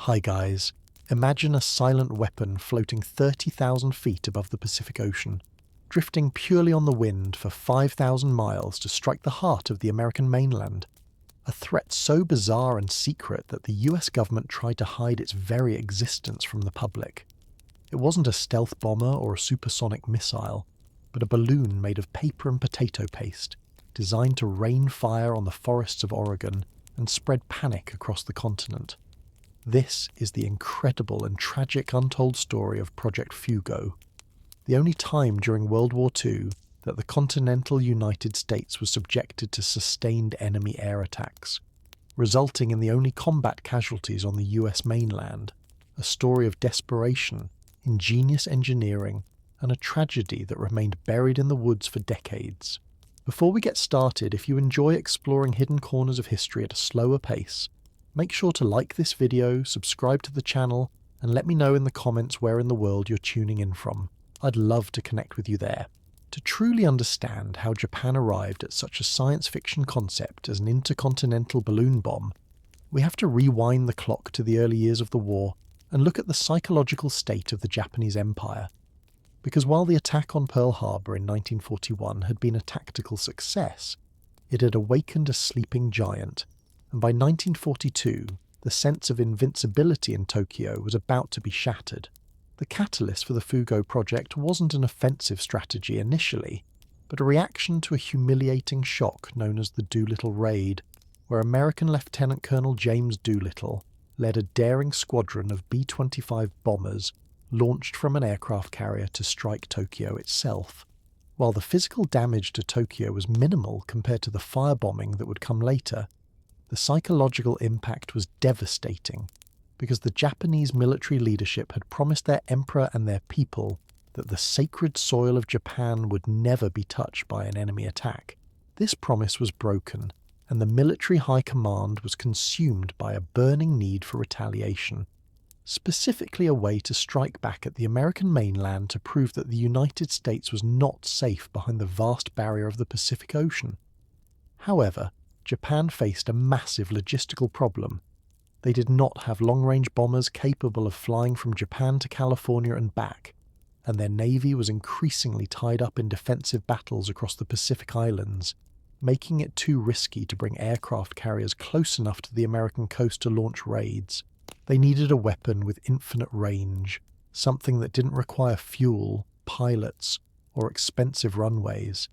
Hi guys, imagine a silent weapon floating 30,000 feet above the Pacific Ocean, drifting purely on the wind for 5,000 miles to strike the heart of the American mainland. A threat so bizarre and secret that the US government tried to hide its very existence from the public. It wasn't a stealth bomber or a supersonic missile, but a balloon made of paper and potato paste, designed to rain fire on the forests of Oregon and spread panic across the continent. This is the incredible and tragic untold story of Project Fugo, the only time during World War II that the continental United States was subjected to sustained enemy air attacks, resulting in the only combat casualties on the US mainland, a story of desperation, ingenious engineering, and a tragedy that remained buried in the woods for decades. Before we get started, if you enjoy exploring hidden corners of history at a slower pace, make sure to like this video, subscribe to the channel, and let me know in the comments where in the world you're tuning in from. I'd love to connect with you there. To truly understand how Japan arrived at such a science fiction concept as an intercontinental balloon bomb, we have to rewind the clock to the early years of the war and look at the psychological state of the Japanese Empire. Because while the attack on Pearl Harbor in 1941 had been a tactical success, it had awakened a sleeping giant, and by 1942, the sense of invincibility in Tokyo was about to be shattered. The catalyst for the Fugo project wasn't an offensive strategy initially, but a reaction to a humiliating shock known as the Doolittle Raid, where American Lieutenant Colonel James Doolittle led a daring squadron of B-25 bombers launched from an aircraft carrier to strike Tokyo itself. While the physical damage to Tokyo was minimal compared to the firebombing that would come later, the psychological impact was devastating, because the Japanese military leadership had promised their emperor and their people that the sacred soil of Japan would never be touched by an enemy attack. This promise was broken, and the military high command was consumed by a burning need for retaliation, specifically a way to strike back at the American mainland to prove that the United States was not safe behind the vast barrier of the Pacific Ocean. However, Japan faced a massive logistical problem. They did not have long-range bombers capable of flying from Japan to California and back, and their navy was increasingly tied up in defensive battles across the Pacific Islands, making it too risky to bring aircraft carriers close enough to the American coast to launch raids. They needed a weapon with infinite range, something that didn't require fuel, pilots, or expensive runways,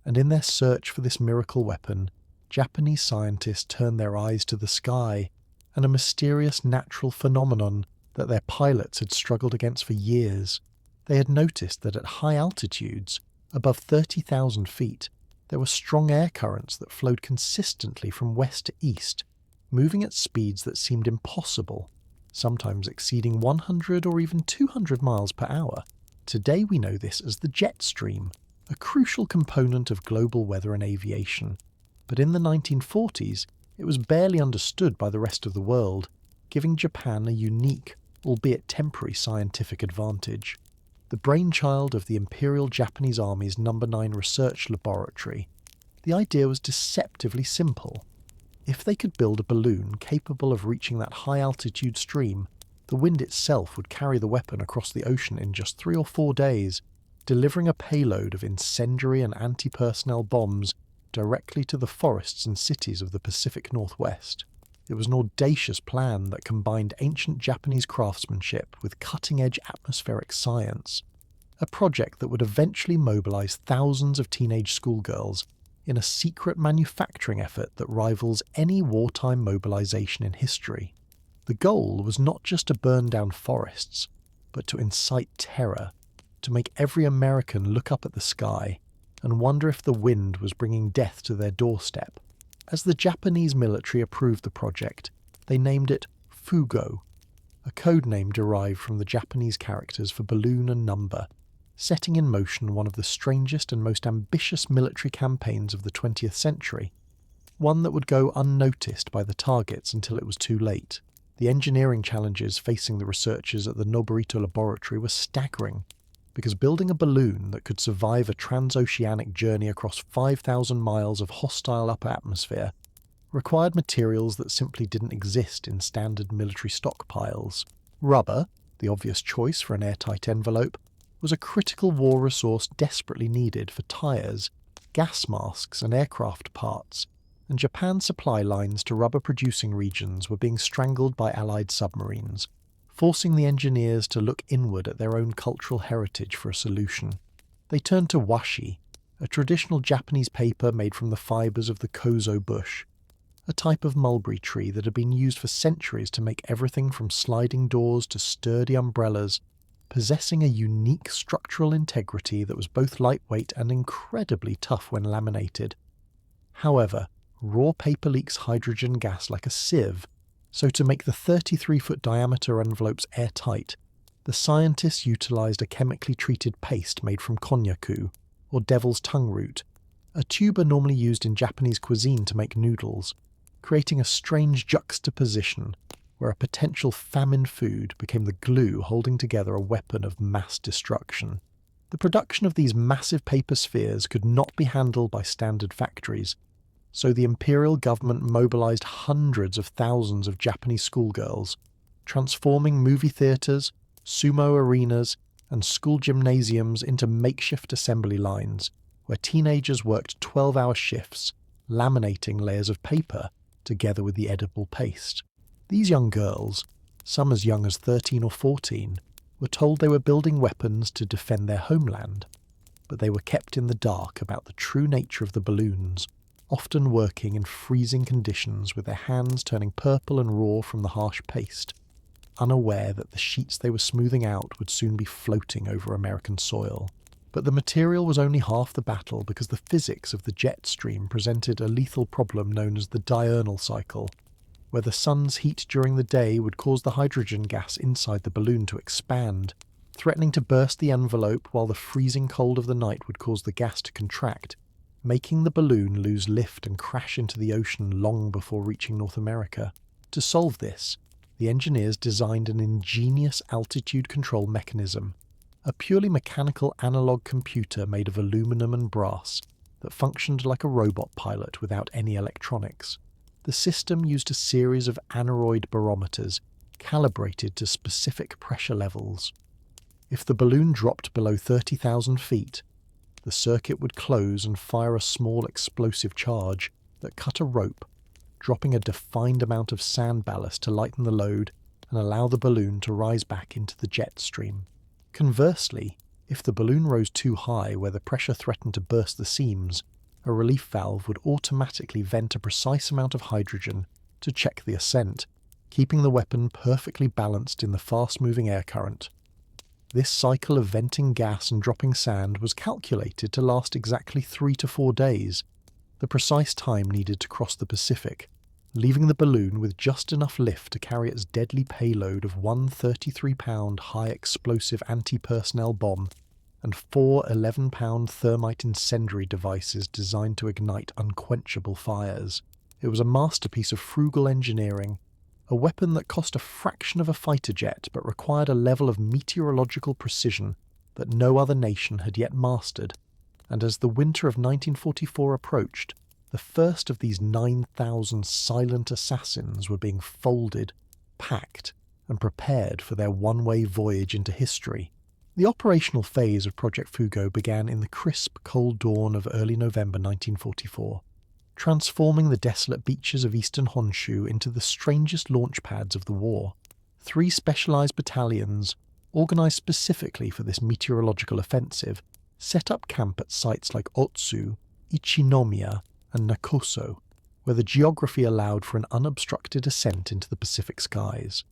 and in their search for this miracle weapon, Japanese scientists turned their eyes to the sky and a mysterious natural phenomenon that their pilots had struggled against for years. They had noticed that at high altitudes, above 30,000 feet, there were strong air currents that flowed consistently from west to east, moving at speeds that seemed impossible, sometimes exceeding 100 or even 200 miles per hour. Today we know this as the jet stream, a crucial component of global weather and aviation. But in the 1940s, it was barely understood by the rest of the world, giving Japan a unique, albeit temporary scientific advantage. The brainchild of the Imperial Japanese Army's No. 9 Research Laboratory, the idea was deceptively simple. If they could build a balloon capable of reaching that high-altitude stream, the wind itself would carry the weapon across the ocean in just 3 or 4 days, delivering a payload of incendiary and anti-personnel bombs directly to the forests and cities of the Pacific Northwest. It was an audacious plan that combined ancient Japanese craftsmanship with cutting-edge atmospheric science, a project that would eventually mobilize thousands of teenage schoolgirls in a secret manufacturing effort that rivals any wartime mobilization in history. The goal was not just to burn down forests, but to incite terror, to make every American look up at the sky and wonder if the wind was bringing death to their doorstep. As the Japanese military approved the project, they named it Fugo, a code name derived from the Japanese characters for balloon and number, setting in motion one of the strangest and most ambitious military campaigns of the 20th century, one that would go unnoticed by the targets until it was too late. The engineering challenges facing the researchers at the Noborito laboratory were staggering, because building a balloon that could survive a transoceanic journey across 5,000 miles of hostile upper atmosphere required materials that simply didn't exist in standard military stockpiles. Rubber, the obvious choice for an airtight envelope, was a critical war resource desperately needed for tyres, gas masks and aircraft parts, and Japan's supply lines to rubber-producing regions were being strangled by Allied submarines, forcing the engineers to look inward at their own cultural heritage for a solution. They turned to Washi, a traditional Japanese paper made from the fibres of the kozo bush, a type of mulberry tree that had been used for centuries to make everything from sliding doors to sturdy umbrellas, possessing a unique structural integrity that was both lightweight and incredibly tough when laminated. However, raw paper leaks hydrogen gas like a sieve, so to make the 33-foot diameter envelopes airtight, the scientists utilised a chemically treated paste made from konnyaku, or devil's tongue root, a tuber normally used in Japanese cuisine to make noodles, creating a strange juxtaposition where a potential famine food became the glue holding together a weapon of mass destruction. The production of these massive paper spheres could not be handled by standard factories, so the imperial government mobilized hundreds of thousands of Japanese schoolgirls, transforming movie theaters, sumo arenas, and school gymnasiums into makeshift assembly lines, where teenagers worked 12-hour shifts, laminating layers of paper together with the edible paste. These young girls, some as young as 13 or 14, were told they were building weapons to defend their homeland, but they were kept in the dark about the true nature of the balloons, often working in freezing conditions with their hands turning purple and raw from the harsh paste, unaware that the sheets they were smoothing out would soon be floating over American soil. But the material was only half the battle because the physics of the jet stream presented a lethal problem known as the diurnal cycle, where the sun's heat during the day would cause the hydrogen gas inside the balloon to expand, threatening to burst the envelope, while the freezing cold of the night would cause the gas to contract, making the balloon lose lift and crash into the ocean long before reaching North America. To solve this, the engineers designed an ingenious altitude control mechanism, a purely mechanical analog computer made of aluminum and brass that functioned like a robot pilot without any electronics. The system used a series of aneroid barometers calibrated to specific pressure levels. If the balloon dropped below 30,000 feet, the circuit would close and fire a small explosive charge that cut a rope, dropping a defined amount of sand ballast to lighten the load and allow the balloon to rise back into the jet stream. Conversely, if the balloon rose too high where the pressure threatened to burst the seams, a relief valve would automatically vent a precise amount of hydrogen to check the ascent, keeping the weapon perfectly balanced in the fast-moving air current. This cycle of venting gas and dropping sand was calculated to last exactly 3 to 4 days, the precise time needed to cross the Pacific, leaving the balloon with just enough lift to carry its deadly payload of one 33-pound high-explosive anti-personnel bomb and 4 11-pound thermite incendiary devices designed to ignite unquenchable fires. It was a masterpiece of frugal engineering, a weapon that cost a fraction of a fighter jet but required a level of meteorological precision that no other nation had yet mastered, and as the winter of 1944 approached, the first of these 9,000 silent assassins were being folded, packed, and prepared for their one-way voyage into history. The operational phase of Project Fugo began in the crisp, cold dawn of early November 1944, transforming the desolate beaches of eastern Honshu into the strangest launch pads of the war. 3 specialized battalions, organized specifically for this meteorological offensive, set up camp at sites like Otsu, Ichinomiya, and Nakoso, where the geography allowed for an unobstructed ascent into the Pacific skies.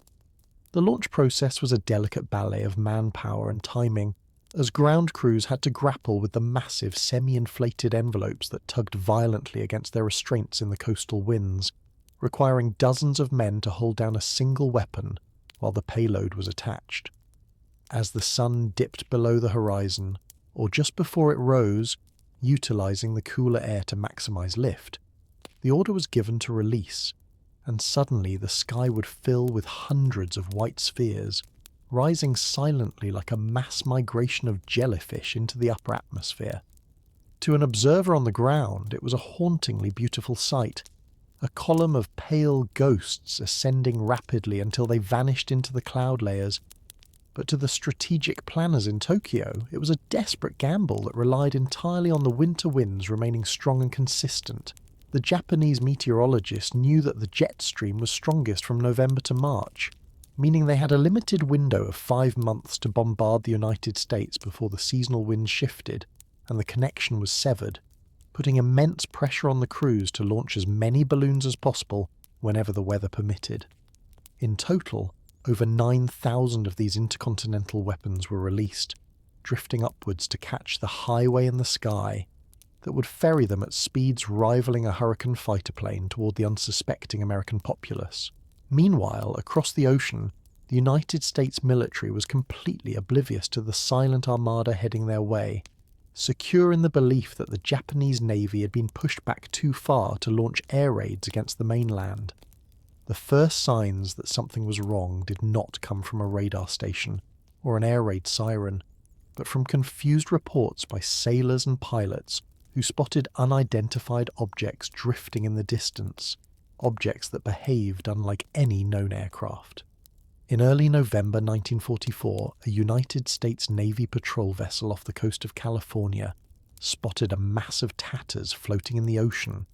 The launch process was a delicate ballet of manpower and timing, as ground crews had to grapple with the massive semi-inflated envelopes that tugged violently against their restraints in the coastal winds, requiring dozens of men to hold down a single weapon while the payload was attached. As the sun dipped below the horizon, or just before it rose, utilizing the cooler air to maximize lift, the order was given to release, and suddenly the sky would fill with hundreds of white spheres, rising silently like a mass migration of jellyfish into the upper atmosphere. To an observer on the ground, it was a hauntingly beautiful sight, a column of pale ghosts ascending rapidly until they vanished into the cloud layers. But to the strategic planners in Tokyo, it was a desperate gamble that relied entirely on the winter winds remaining strong and consistent. The Japanese meteorologists knew that the jet stream was strongest from November to March, meaning they had a limited window of 5 months to bombard the United States before the seasonal winds shifted and the connection was severed, putting immense pressure on the crews to launch as many balloons as possible whenever the weather permitted. In total, over 9,000 of these intercontinental weapons were released, drifting upwards to catch the highway in the sky that would ferry them at speeds rivaling a Hurricane fighter plane toward the unsuspecting American populace. Meanwhile, across the ocean, the United States military was completely oblivious to the silent armada heading their way, secure in the belief that the Japanese Navy had been pushed back too far to launch air raids against the mainland. The first signs that something was wrong did not come from a radar station or an air raid siren, but from confused reports by sailors and pilots who spotted unidentified objects drifting in the distance, objects that behaved unlike any known aircraft. In early November 1944, a United States Navy patrol vessel off the coast of California spotted a mass of tatters floating in the ocean,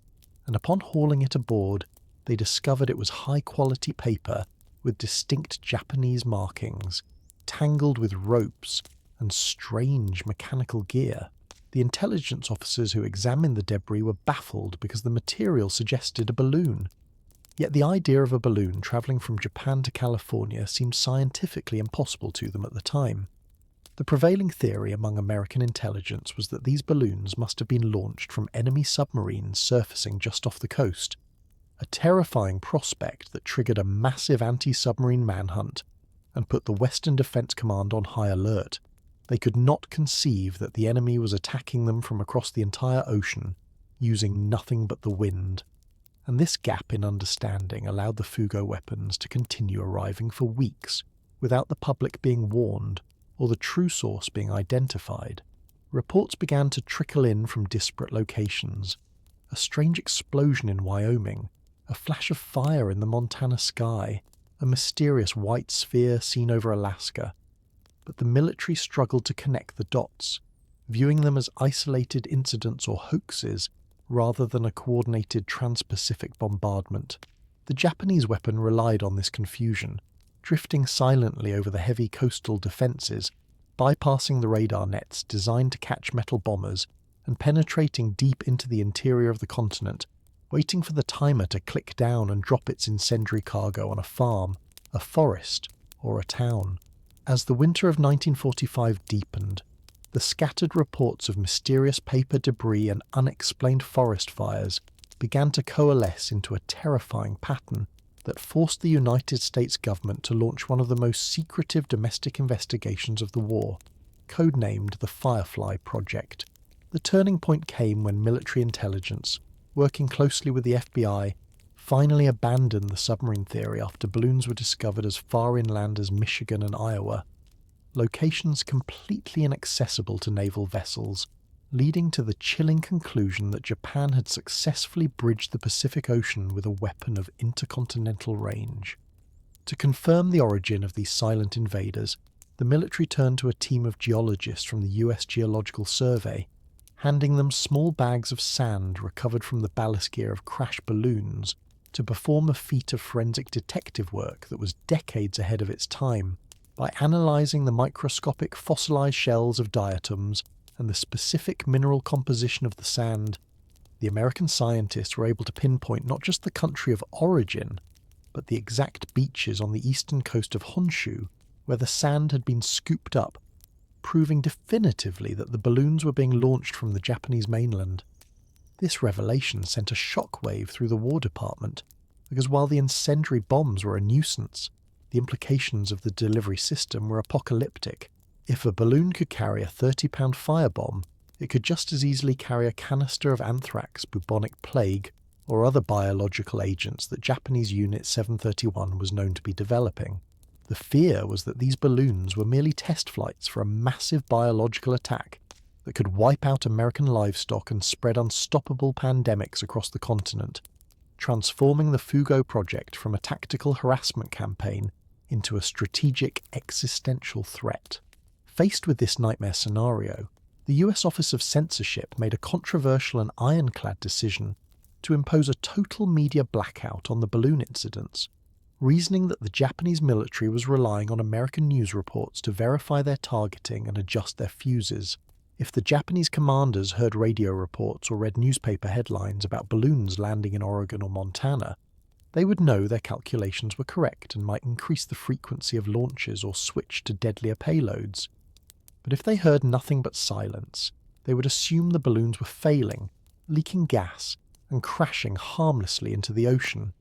and upon hauling it aboard, they discovered it was high-quality paper with distinct Japanese markings, tangled with ropes and strange mechanical gear. The intelligence officers who examined the debris were baffled because the material suggested a balloon. Yet the idea of a balloon travelling from Japan to California seemed scientifically impossible to them at the time. The prevailing theory among American intelligence was that these balloons must have been launched from enemy submarines surfacing just off the coast, a terrifying prospect that triggered a massive anti-submarine manhunt and put the Western Defense Command on high alert. They could not conceive that the enemy was attacking them from across the entire ocean, using nothing but the wind. And this gap in understanding allowed the Fugo weapons to continue arriving for weeks, without the public being warned or the true source being identified. Reports began to trickle in from disparate locations. A strange explosion in Wyoming, a flash of fire in the Montana sky, a mysterious white sphere seen over Alaska. But the military struggled to connect the dots, viewing them as isolated incidents or hoaxes rather than a coordinated trans-Pacific bombardment. The Japanese weapon relied on this confusion, drifting silently over the heavy coastal defences, bypassing the radar nets designed to catch metal bombers and penetrating deep into the interior of the continent, waiting for the timer to click down and drop its incendiary cargo on a farm, a forest, or a town. As the winter of 1945 deepened, the scattered reports of mysterious paper debris and unexplained forest fires began to coalesce into a terrifying pattern that forced the United States government to launch one of the most secretive domestic investigations of the war, codenamed the Firefly Project. The turning point came when military intelligence, working closely with the FBI, finally abandoned the submarine theory after balloons were discovered as far inland as Michigan and Iowa, locations completely inaccessible to naval vessels, leading to the chilling conclusion that Japan had successfully bridged the Pacific Ocean with a weapon of intercontinental range. To confirm the origin of these silent invaders, the military turned to a team of geologists from the US Geological Survey, handing them small bags of sand recovered from the ballast gear of crashed balloons to perform a feat of forensic detective work that was decades ahead of its time. By analysing the microscopic fossilised shells of diatoms and the specific mineral composition of the sand, the American scientists were able to pinpoint not just the country of origin, but the exact beaches on the eastern coast of Honshu where the sand had been scooped up, proving definitively that the balloons were being launched from the Japanese mainland. This revelation sent a shockwave through the War Department, because while the incendiary bombs were a nuisance, the implications of the delivery system were apocalyptic. If a balloon could carry a 30-pound firebomb, it could just as easily carry a canister of anthrax, bubonic plague, or other biological agents that Japanese Unit 731 was known to be developing. The fear was that these balloons were merely test flights for a massive biological attack that could wipe out American livestock and spread unstoppable pandemics across the continent. transforming the Fugo project from a tactical harassment campaign into a strategic existential threat. Faced with this nightmare scenario, the US Office of Censorship made a controversial and ironclad decision to impose a total media blackout on the balloon incidents, reasoning that the Japanese military was relying on American news reports to verify their targeting and adjust their fuses. If the Japanese commanders heard radio reports or read newspaper headlines about balloons landing in Oregon or Montana, they would know their calculations were correct and might increase the frequency of launches or switch to deadlier payloads. But if they heard nothing but silence, they would assume the balloons were failing, leaking gas, and crashing harmlessly into the ocean.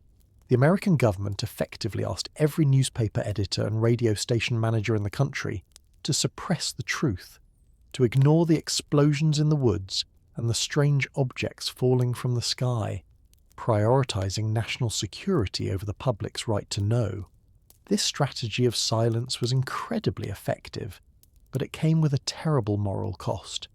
The American government effectively asked every newspaper editor and radio station manager in the country to suppress the truth, to ignore the explosions in the woods and the strange objects falling from the sky, prioritizing national security over the public's right to know. This strategy of silence was incredibly effective, but it came with a terrible moral cost,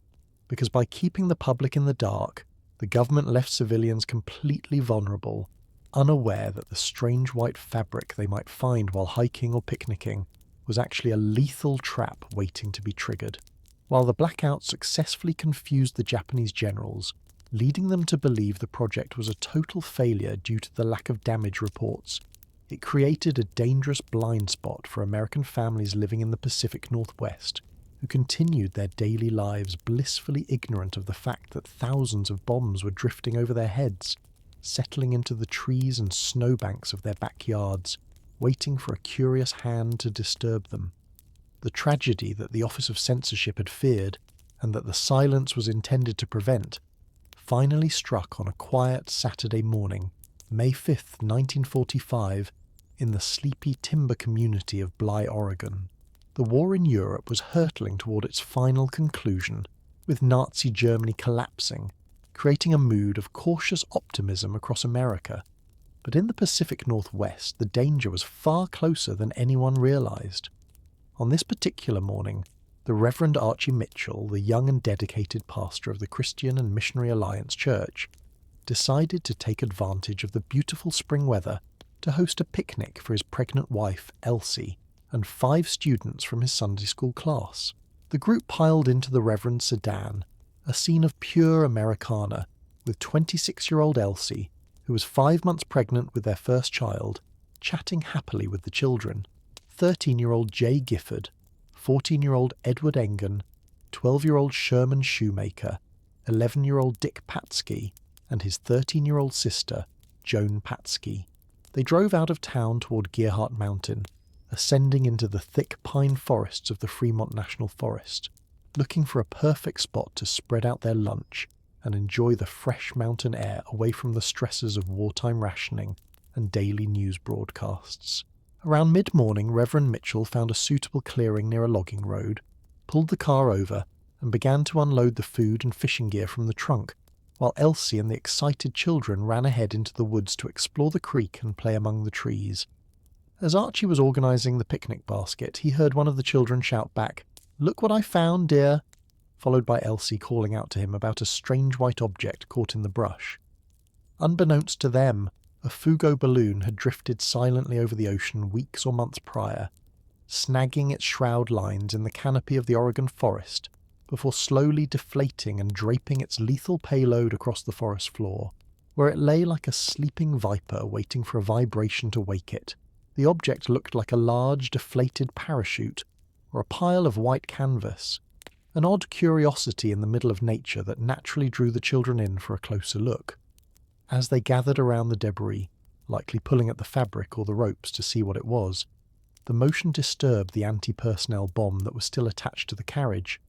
because by keeping the public in the dark, the government left civilians completely vulnerable, unaware that the strange white fabric they might find while hiking or picnicking was actually a lethal trap waiting to be triggered. While the blackout successfully confused the Japanese generals, leading them to believe the project was a total failure due to the lack of damage reports, it created a dangerous blind spot for American families living in the Pacific Northwest, who continued their daily lives blissfully ignorant of the fact that thousands of bombs were drifting over their heads, settling into the trees and snowbanks of their backyards, waiting for a curious hand to disturb them. The tragedy that the Office of Censorship had feared, and that the silence was intended to prevent, finally struck on a quiet Saturday morning, May 5th, 1945, in the sleepy timber community of Bly, Oregon. The war in Europe was hurtling toward its final conclusion, with Nazi Germany collapsing, creating a mood of cautious optimism across America. But in the Pacific Northwest, the danger was far closer than anyone realized. On this particular morning, the Reverend Archie Mitchell, the young and dedicated pastor of the Christian and Missionary Alliance Church, decided to take advantage of the beautiful spring weather to host a picnic for his pregnant wife, Elsie, and 5 students from his Sunday school class. The group piled into the Reverend's sedan, a scene of pure Americana, with 26-year-old Elsie, who was 5 months pregnant with their first child, chatting happily with the children, 13-year-old Jay Gifford, 14-year-old Edward Engen, 12-year-old Sherman Shoemaker, 11-year-old Dick Patsky, and his 13-year-old sister, Joan Patsky. They drove out of town toward Gearhart Mountain, ascending into the thick pine forests of the Fremont National Forest, looking for a perfect spot to spread out their lunch and enjoy the fresh mountain air away from the stresses of wartime rationing and daily news broadcasts. Around mid-morning, Reverend Mitchell found a suitable clearing near a logging road, pulled the car over, and began to unload the food and fishing gear from the trunk, while Elsie and the excited children ran ahead into the woods to explore the creek and play among the trees. As Archie was organising the picnic basket, he heard one of the children shout back, "Look what I found, dear," followed by Elsie calling out to him about a strange white object caught in the brush. Unbeknownst to them, a Fugo balloon had drifted silently over the ocean weeks or months prior, snagging its shroud lines in the canopy of the Oregon forest before slowly deflating and draping its lethal payload across the forest floor, where it lay like a sleeping viper waiting for a vibration to wake it. The object looked like a large, deflated parachute or a pile of white canvas, an odd curiosity in the middle of nature that naturally drew the children in for a closer look. As they gathered around the debris, likely pulling at the fabric or the ropes to see what it was, the motion disturbed the anti-personnel bomb that was still attached to the carriage,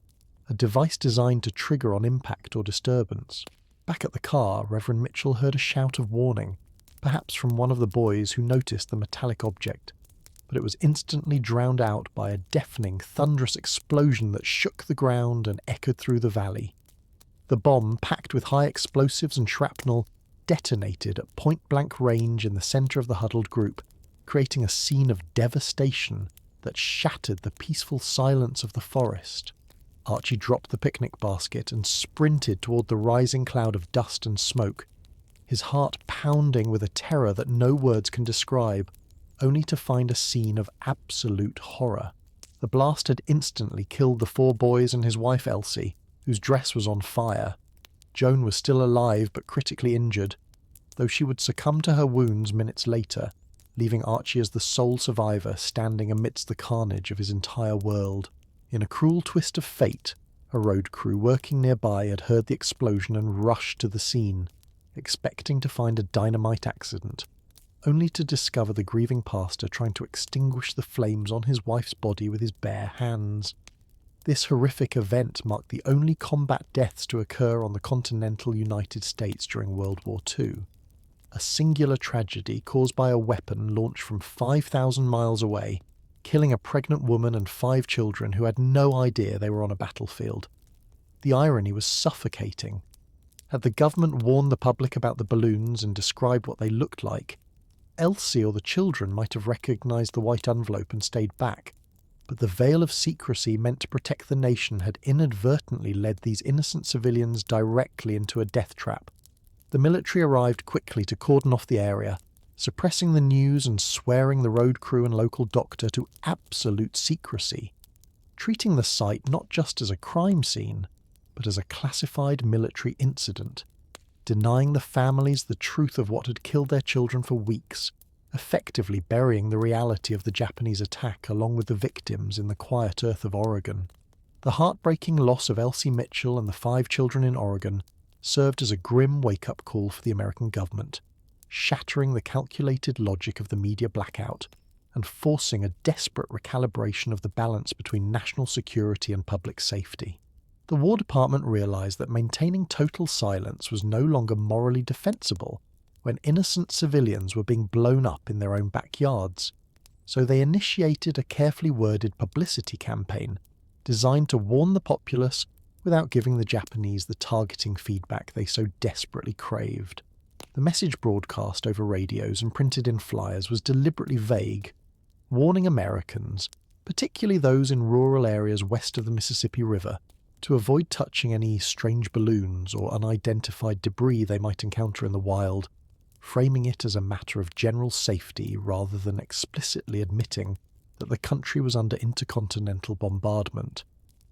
a device designed to trigger on impact or disturbance. Back at the car, Reverend Mitchell heard a shout of warning, perhaps from one of the boys who noticed the metallic object, but it was instantly drowned out by a deafening, thunderous explosion that shook the ground and echoed through the valley. The bomb, packed with high explosives and shrapnel, detonated at point-blank range in the centre of the huddled group, creating a scene of devastation that shattered the peaceful silence of the forest. Archie dropped the picnic basket and sprinted toward the rising cloud of dust and smoke, his heart pounding with a terror that no words can describe, only to find a scene of absolute horror. The blast had instantly killed the 4 boys and his wife Elsie, whose dress was on fire. Joan was still alive but critically injured, though she would succumb to her wounds minutes later, leaving Archie as the sole survivor standing amidst the carnage of his entire world. In a cruel twist of fate, a road crew working nearby had heard the explosion and rushed to the scene, expecting to find a dynamite accident, only to discover the grieving pastor trying to extinguish the flames on his wife's body with his bare hands. This horrific event marked the only combat deaths to occur on the continental United States during World War II. A singular tragedy caused by a weapon launched from 5,000 miles away, killing a pregnant woman and 5 children who had no idea they were on a battlefield. The irony was suffocating. Had the government warned the public about the balloons and described what they looked like, Elsie or the children might have recognised the white envelope and stayed back, but the veil of secrecy meant to protect the nation had inadvertently led these innocent civilians directly into a death trap. The military arrived quickly to cordon off the area, suppressing the news and swearing the road crew and local doctor to absolute secrecy, treating the site not just as a crime scene, but as a classified military incident, denying the families the truth of what had killed their children for weeks, effectively burying the reality of the Japanese attack along with the victims in the quiet earth of Oregon. The heartbreaking loss of Elsie Mitchell and the 5 children in Oregon served as a grim wake-up call for the American government, shattering the calculated logic of the media blackout and forcing a desperate recalibration of the balance between national security and public safety. The War Department realized that maintaining total silence was no longer morally defensible when innocent civilians were being blown up in their own backyards, so they initiated a carefully worded publicity campaign designed to warn the populace without giving the Japanese the targeting feedback they so desperately craved. The message broadcast over radios and printed in flyers was deliberately vague, warning Americans, particularly those in rural areas west of the Mississippi River, to avoid touching any strange balloons or unidentified debris they might encounter in the wild, framing it as a matter of general safety rather than explicitly admitting that the country was under intercontinental bombardment.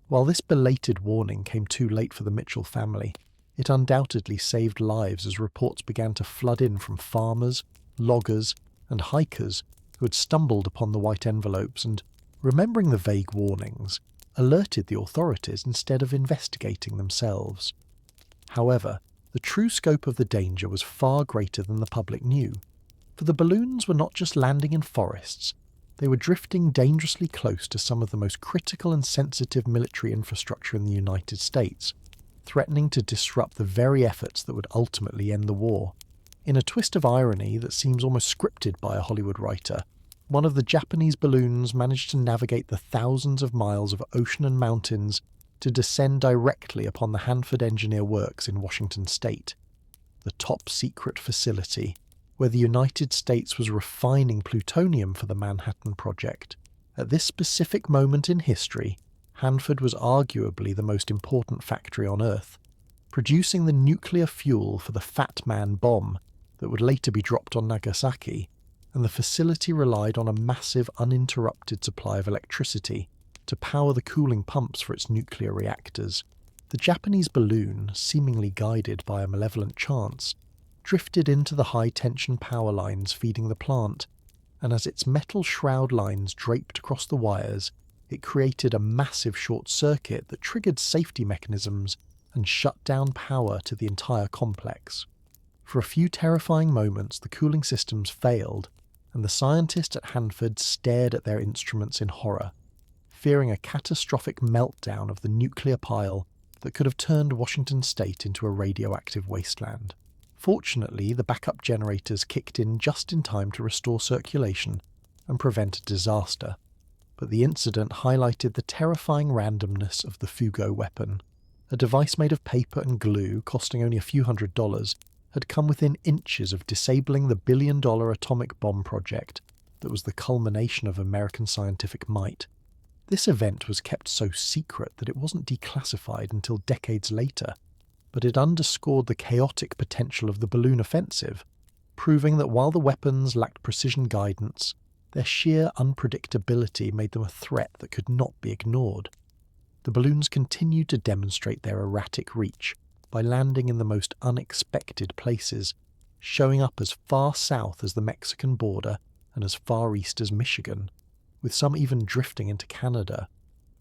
While this belated warning came too late for the Mitchell family, it undoubtedly saved lives as reports began to flood in from farmers, loggers, and hikers who had stumbled upon the white envelopes and, remembering the vague warnings, alerted the authorities instead of investigating themselves. However, the true scope of the danger was far greater than the public knew, for the balloons were not just landing in forests, they were drifting dangerously close to some of the most critical and sensitive military infrastructure in the United States, threatening to disrupt the very efforts that would ultimately end the war. In a twist of irony that seems almost scripted by a Hollywood writer, one of the Japanese balloons managed to navigate the thousands of miles of ocean and mountains to descend directly upon the Hanford Engineer Works in Washington state, the top-secret facility where the United States was refining plutonium for the Manhattan Project. At this specific moment in history, Hanford was arguably the most important factory on Earth, producing the nuclear fuel for the Fat Man bomb that would later be dropped on Nagasaki, and the facility relied on a massive uninterrupted supply of electricity to power the cooling pumps for its nuclear reactors. The Japanese balloon, seemingly guided by a malevolent chance, drifted into the high-tension power lines feeding the plant, and as its metal shroud lines draped across the wires, it created a massive short circuit that triggered safety mechanisms and shut down power to the entire complex. For a few terrifying moments, the cooling systems failed, and the scientists at Hanford stared at their instruments in horror, fearing a catastrophic meltdown of the nuclear pile that could have turned Washington state into a radioactive wasteland. Fortunately, the backup generators kicked in just in time to restore circulation and prevent a disaster, but the incident highlighted the terrifying randomness of the Fugo weapon. A device made of paper and glue, costing only a few $100s, had come within inches of disabling the billion-dollar atomic bomb project that was the culmination of American scientific might. This event was kept so secret that it wasn't declassified until decades later, but it underscored the chaotic potential of the balloon offensive, proving that while the weapons lacked precision guidance, their sheer unpredictability made them a threat that could not be ignored. The balloons continued to demonstrate their erratic reach by landing in the most unexpected places, showing up as far south as the Mexican border and as far east as Michigan, with some even drifting into Canada,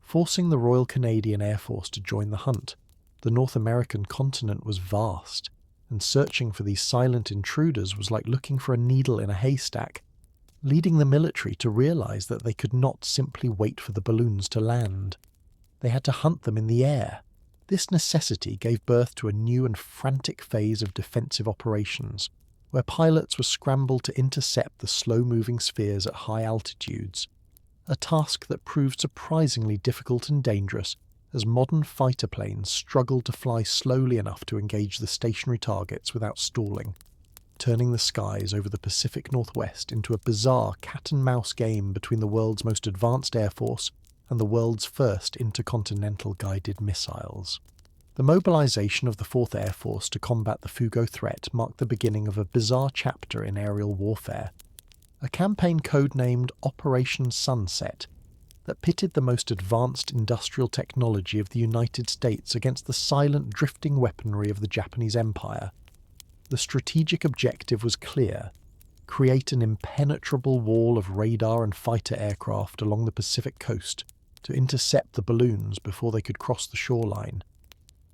forcing the Royal Canadian Air Force to join the hunt. The North American continent was vast, and searching for these silent intruders was like looking for a needle in a haystack, leading the military to realize that they could not simply wait for the balloons to land. They had to hunt them in the air. This necessity gave birth to a new and frantic phase of defensive operations, where pilots were scrambled to intercept the slow-moving spheres at high altitudes, a task that proved surprisingly difficult and dangerous as modern fighter planes struggled to fly slowly enough to engage the stationary targets without stalling, turning the skies over the Pacific Northwest into a bizarre cat-and-mouse game between the world's most advanced air force and the world's first intercontinental guided missiles. The mobilization of the 4th Air Force to combat the Fugo threat marked the beginning of a bizarre chapter in aerial warfare, a campaign codenamed Operation Sunset that pitted the most advanced industrial technology of the United States against the silent drifting weaponry of the Japanese Empire. The strategic objective was clear: create an impenetrable wall of radar and fighter aircraft along the Pacific coast to intercept the balloons before they could cross the shoreline.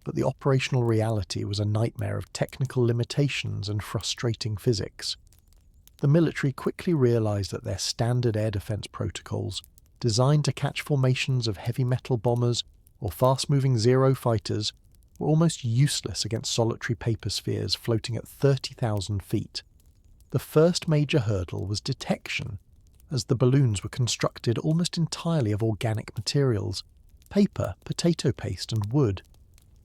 But the operational reality was a nightmare of technical limitations and frustrating physics. The military quickly realized that their standard air defense protocols, designed to catch formations of heavy metal bombers or fast-moving Zero fighters, were almost useless against solitary paper spheres floating at 30,000 feet. The first major hurdle was detection, as the balloons were constructed almost entirely of organic materials, paper, potato paste and wood,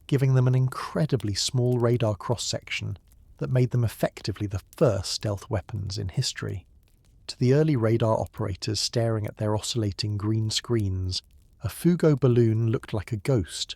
giving them an incredibly small radar cross-section that made them effectively the first stealth weapons in history. To the early radar operators staring at their oscillating green screens, a Fugo balloon looked like a ghost,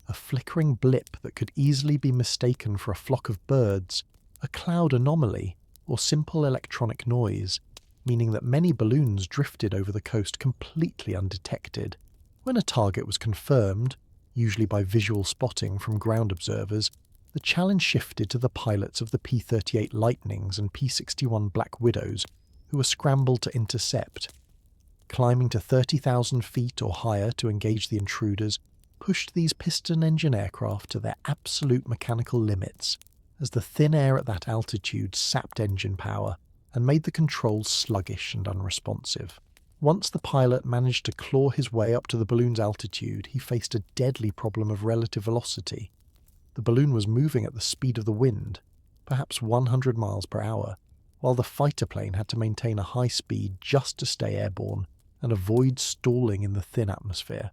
a flickering blip that could easily be mistaken for a flock of birds, a cloud anomaly, or simple electronic noise, meaning that many balloons drifted over the coast completely undetected. When a target was confirmed, usually by visual spotting from ground observers, the challenge shifted to the pilots of the P-38 Lightnings and P-61 Black Widows, who were scrambled to intercept. Climbing to 30,000 feet or higher to engage the intruders pushed these piston-engine aircraft to their absolute mechanical limits, as the thin air at that altitude sapped engine power and made the controls sluggish and unresponsive. Once the pilot managed to claw his way up to the balloon's altitude, he faced a deadly problem of relative velocity. The balloon was moving at the speed of the wind, perhaps 100 miles per hour, while the fighter plane had to maintain a high speed just to stay airborne and avoid stalling in the thin atmosphere.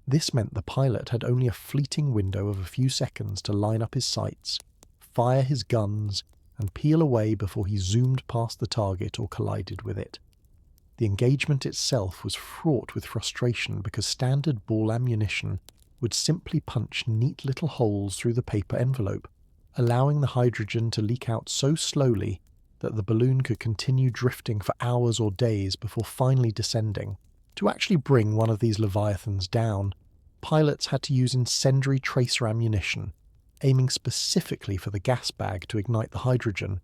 This meant the pilot had only a fleeting window of a few seconds to line up his sights, fire his guns, and peel away before he zoomed past the target or collided with it. The engagement itself was fraught with frustration because standard ball ammunition would simply punch neat little holes through the paper envelope, allowing the hydrogen to leak out so slowly that the balloon could continue drifting for hours or days before finally descending. To actually bring one of these leviathans down, pilots had to use incendiary tracer ammunition, aiming specifically for the gas bag to ignite the hydrogen.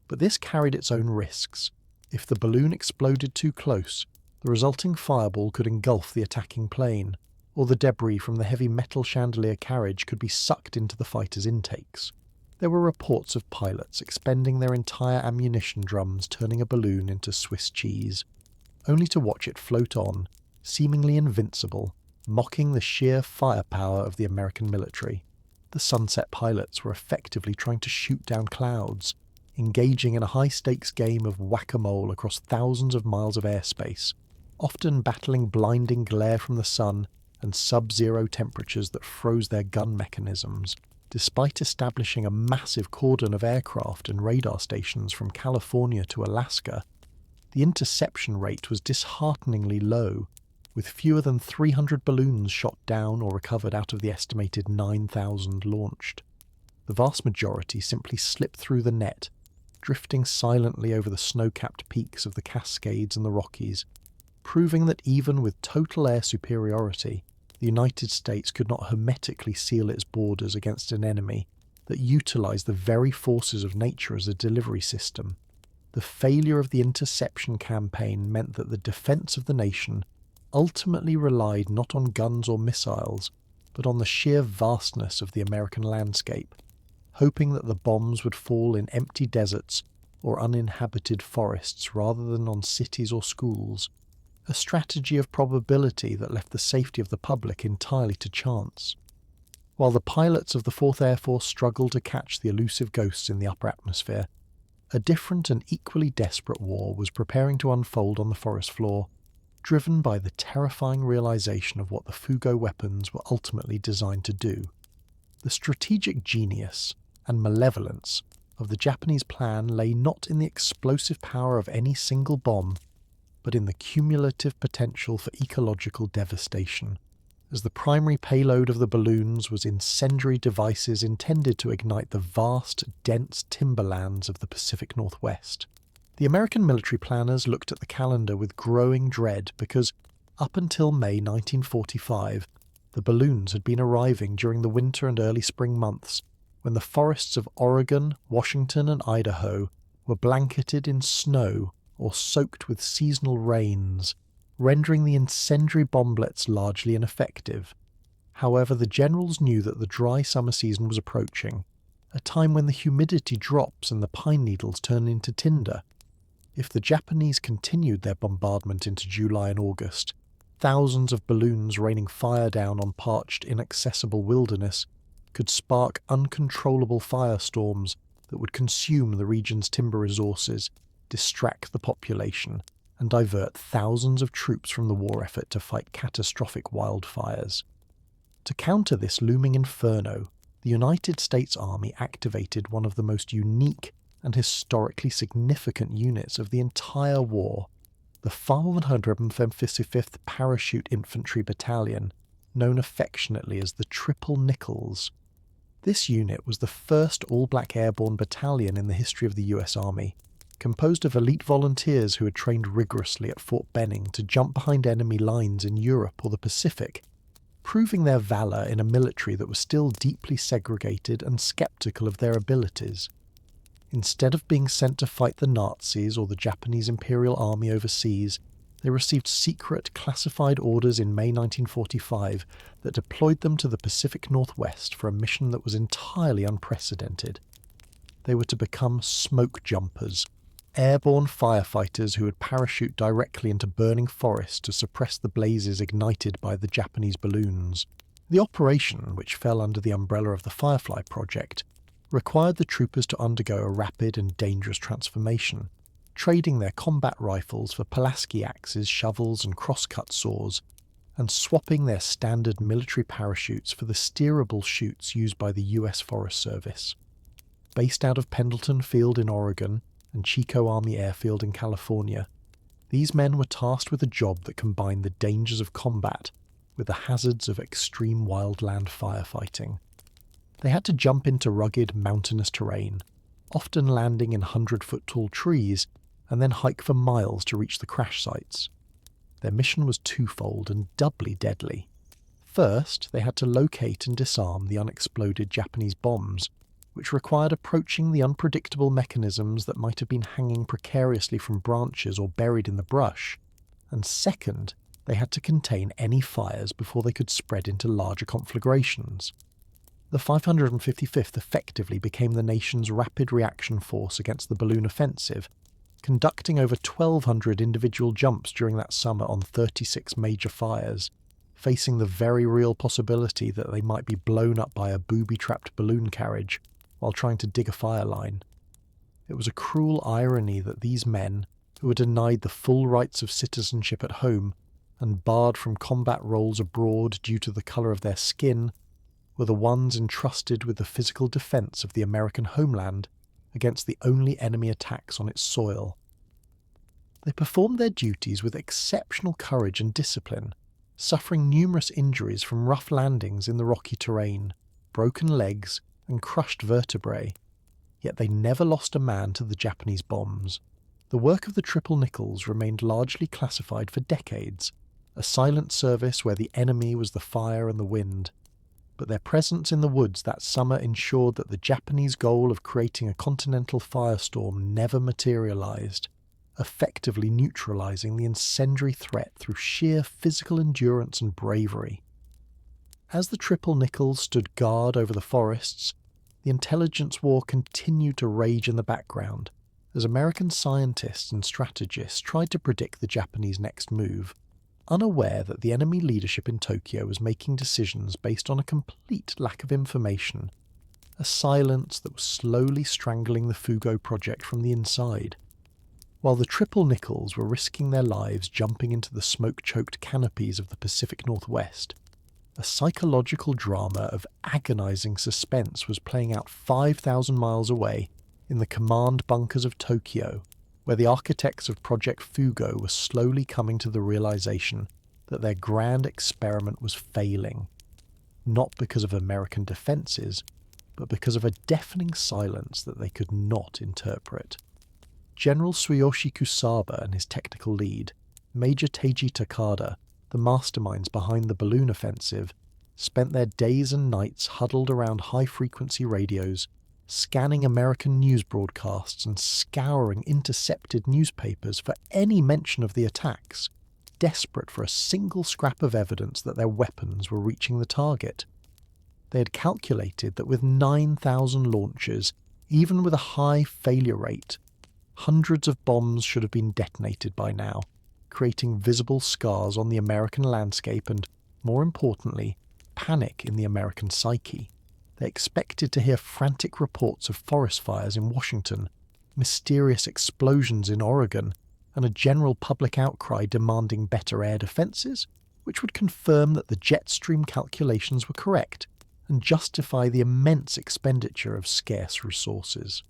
But this carried its own risks. If the balloon exploded too close, the resulting fireball could engulf the attacking plane, or the debris from the heavy metal chandelier carriage could be sucked into the fighter's intakes. There were reports of pilots expending their entire ammunition drums turning a balloon into Swiss cheese, only to watch it float on, seemingly invincible, mocking the sheer firepower of the American military. The Sunset pilots were effectively trying to shoot down clouds, engaging in a high-stakes game of whack-a-mole across thousands of miles of airspace, often battling blinding glare from the sun and sub-zero temperatures that froze their gun mechanisms. Despite establishing a massive cordon of aircraft and radar stations from California to Alaska, the interception rate was dishearteningly low, with fewer than 300 balloons shot down or recovered out of the estimated 9,000 launched. the vast majority simply slipped through the net, drifting silently over the snow-capped peaks of the Cascades and the Rockies, proving that even with total air superiority, the United States could not hermetically seal its borders against an enemy that utilised the very forces of nature as a delivery system. The failure of the interception campaign meant that the defence of the nation ultimately relied not on guns or missiles, but on the sheer vastness of the American landscape, hoping that the bombs would fall in empty deserts or uninhabited forests rather than on cities or schools, a strategy of probability that left the safety of the public entirely to chance. While the pilots of the 4th Air Force struggled to catch the elusive ghosts in the upper atmosphere, a different and equally desperate war was preparing to unfold on the forest floor, driven by the terrifying realization of what the Fugo weapons were ultimately designed to do. The strategic genius and malevolence of the Japanese plan lay not in the explosive power of any single bomb, but in the cumulative potential for ecological devastation, as the primary payload of the balloons was incendiary devices intended to ignite the vast, dense timberlands of the Pacific Northwest. The American military planners looked at the calendar with growing dread because, up until May 1945, the balloons had been arriving during the winter and early spring months, when the forests of Oregon, Washington and Idaho were blanketed in snow or soaked with seasonal rains, rendering the incendiary bomblets largely ineffective. However, the generals knew that the dry summer season was approaching, a time when the humidity drops and the pine needles turn into tinder. If the Japanese continued their bombardment into July and August, thousands of balloons raining fire down on parched, inaccessible wilderness could spark uncontrollable firestorms that would consume the region's timber resources, distract the population, and divert thousands of troops from the war effort to fight catastrophic wildfires. To counter this looming inferno, the United States Army activated one of the most unique and historically significant units of the entire war, the 555th Parachute Infantry Battalion, known affectionately as the Triple Nickles. This unit was the first all-black airborne battalion in the history of the US Army, composed of elite volunteers who had trained rigorously at Fort Benning to jump behind enemy lines in Europe or the Pacific, proving their valour in a military that was still deeply segregated and sceptical of their abilities. Instead of being sent to fight the Nazis or the Japanese Imperial Army overseas, they received secret, classified orders in May 1945 that deployed them to the Pacific Northwest for a mission that was entirely unprecedented. They were to become Smokejumpers, airborne firefighters who would parachute directly into burning forests to suppress the blazes ignited by the Japanese balloons. The operation, which fell under the umbrella of the Firefly Project, required the troopers to undergo a rapid and dangerous transformation, trading their combat rifles for Pulaski axes, shovels and crosscut saws, and swapping their standard military parachutes for the steerable chutes used by the US Forest Service. Based out of Pendleton Field in Oregon and Chico Army Airfield in California, these men were tasked with a job that combined the dangers of combat with the hazards of extreme wildland firefighting. They had to jump into rugged, mountainous terrain, often landing in 100-foot-tall trees, and then hike for miles to reach the crash sites. Their mission was twofold and doubly deadly. First, they had to locate and disarm the unexploded Japanese bombs, which required approaching the unpredictable mechanisms that might have been hanging precariously from branches or buried in the brush. And second, they had to contain any fires before they could spread into larger conflagrations. The 555th effectively became the nation's rapid reaction force against the balloon offensive, conducting over 1,200 individual jumps during that summer on 36 major fires, facing the very real possibility that they might be blown up by a booby-trapped balloon carriage while trying to dig a fire line. It was a cruel irony that these men, who were denied the full rights of citizenship at home and barred from combat roles abroad due to the colour of their skin, were the ones entrusted with the physical defence of the American homeland against the only enemy attacks on its soil. They performed their duties with exceptional courage and discipline, suffering numerous injuries from rough landings in the rocky terrain, broken legs, and crushed vertebrae. Yet they never lost a man to the Japanese bombs. The work of the Triple Nickles remained largely classified for decades, a silent service where the enemy was the fire and the wind. But their presence in the woods that summer ensured that the Japanese goal of creating a continental firestorm never materialized, effectively neutralizing the incendiary threat through sheer physical endurance and bravery. As the Triple Nickles stood guard over the forests, the intelligence war continued to rage in the background as American scientists and strategists tried to predict the Japanese next move, unaware that the enemy leadership in Tokyo was making decisions based on a complete lack of information, a silence that was slowly strangling the Fugo project from the inside. While the Triple Nickles were risking their lives jumping into the smoke-choked canopies of the Pacific Northwest, a psychological drama of agonizing suspense was playing out 5,000 miles away in the command bunkers of Tokyo, where the architects of Project Fugo were slowly coming to the realization that their grand experiment was failing, not because of American defenses, but because of a deafening silence that they could not interpret. General Tsuyoshi Kusaba and his technical lead, Major Teiji Takada, the masterminds behind the balloon offensive, spent their days and nights huddled around high-frequency radios, scanning American news broadcasts and scouring intercepted newspapers for any mention of the attacks, desperate for a single scrap of evidence that their weapons were reaching the target. They had calculated that with 9,000 launches, even with a high failure rate, hundreds of bombs should have been detonated by now, creating visible scars on the American landscape and, more importantly, panic in the American psyche. They expected to hear frantic reports of forest fires in Washington, mysterious explosions in Oregon, and a general public outcry demanding better air defences, which would confirm that the jet stream calculations were correct and justify the immense expenditure of scarce resources.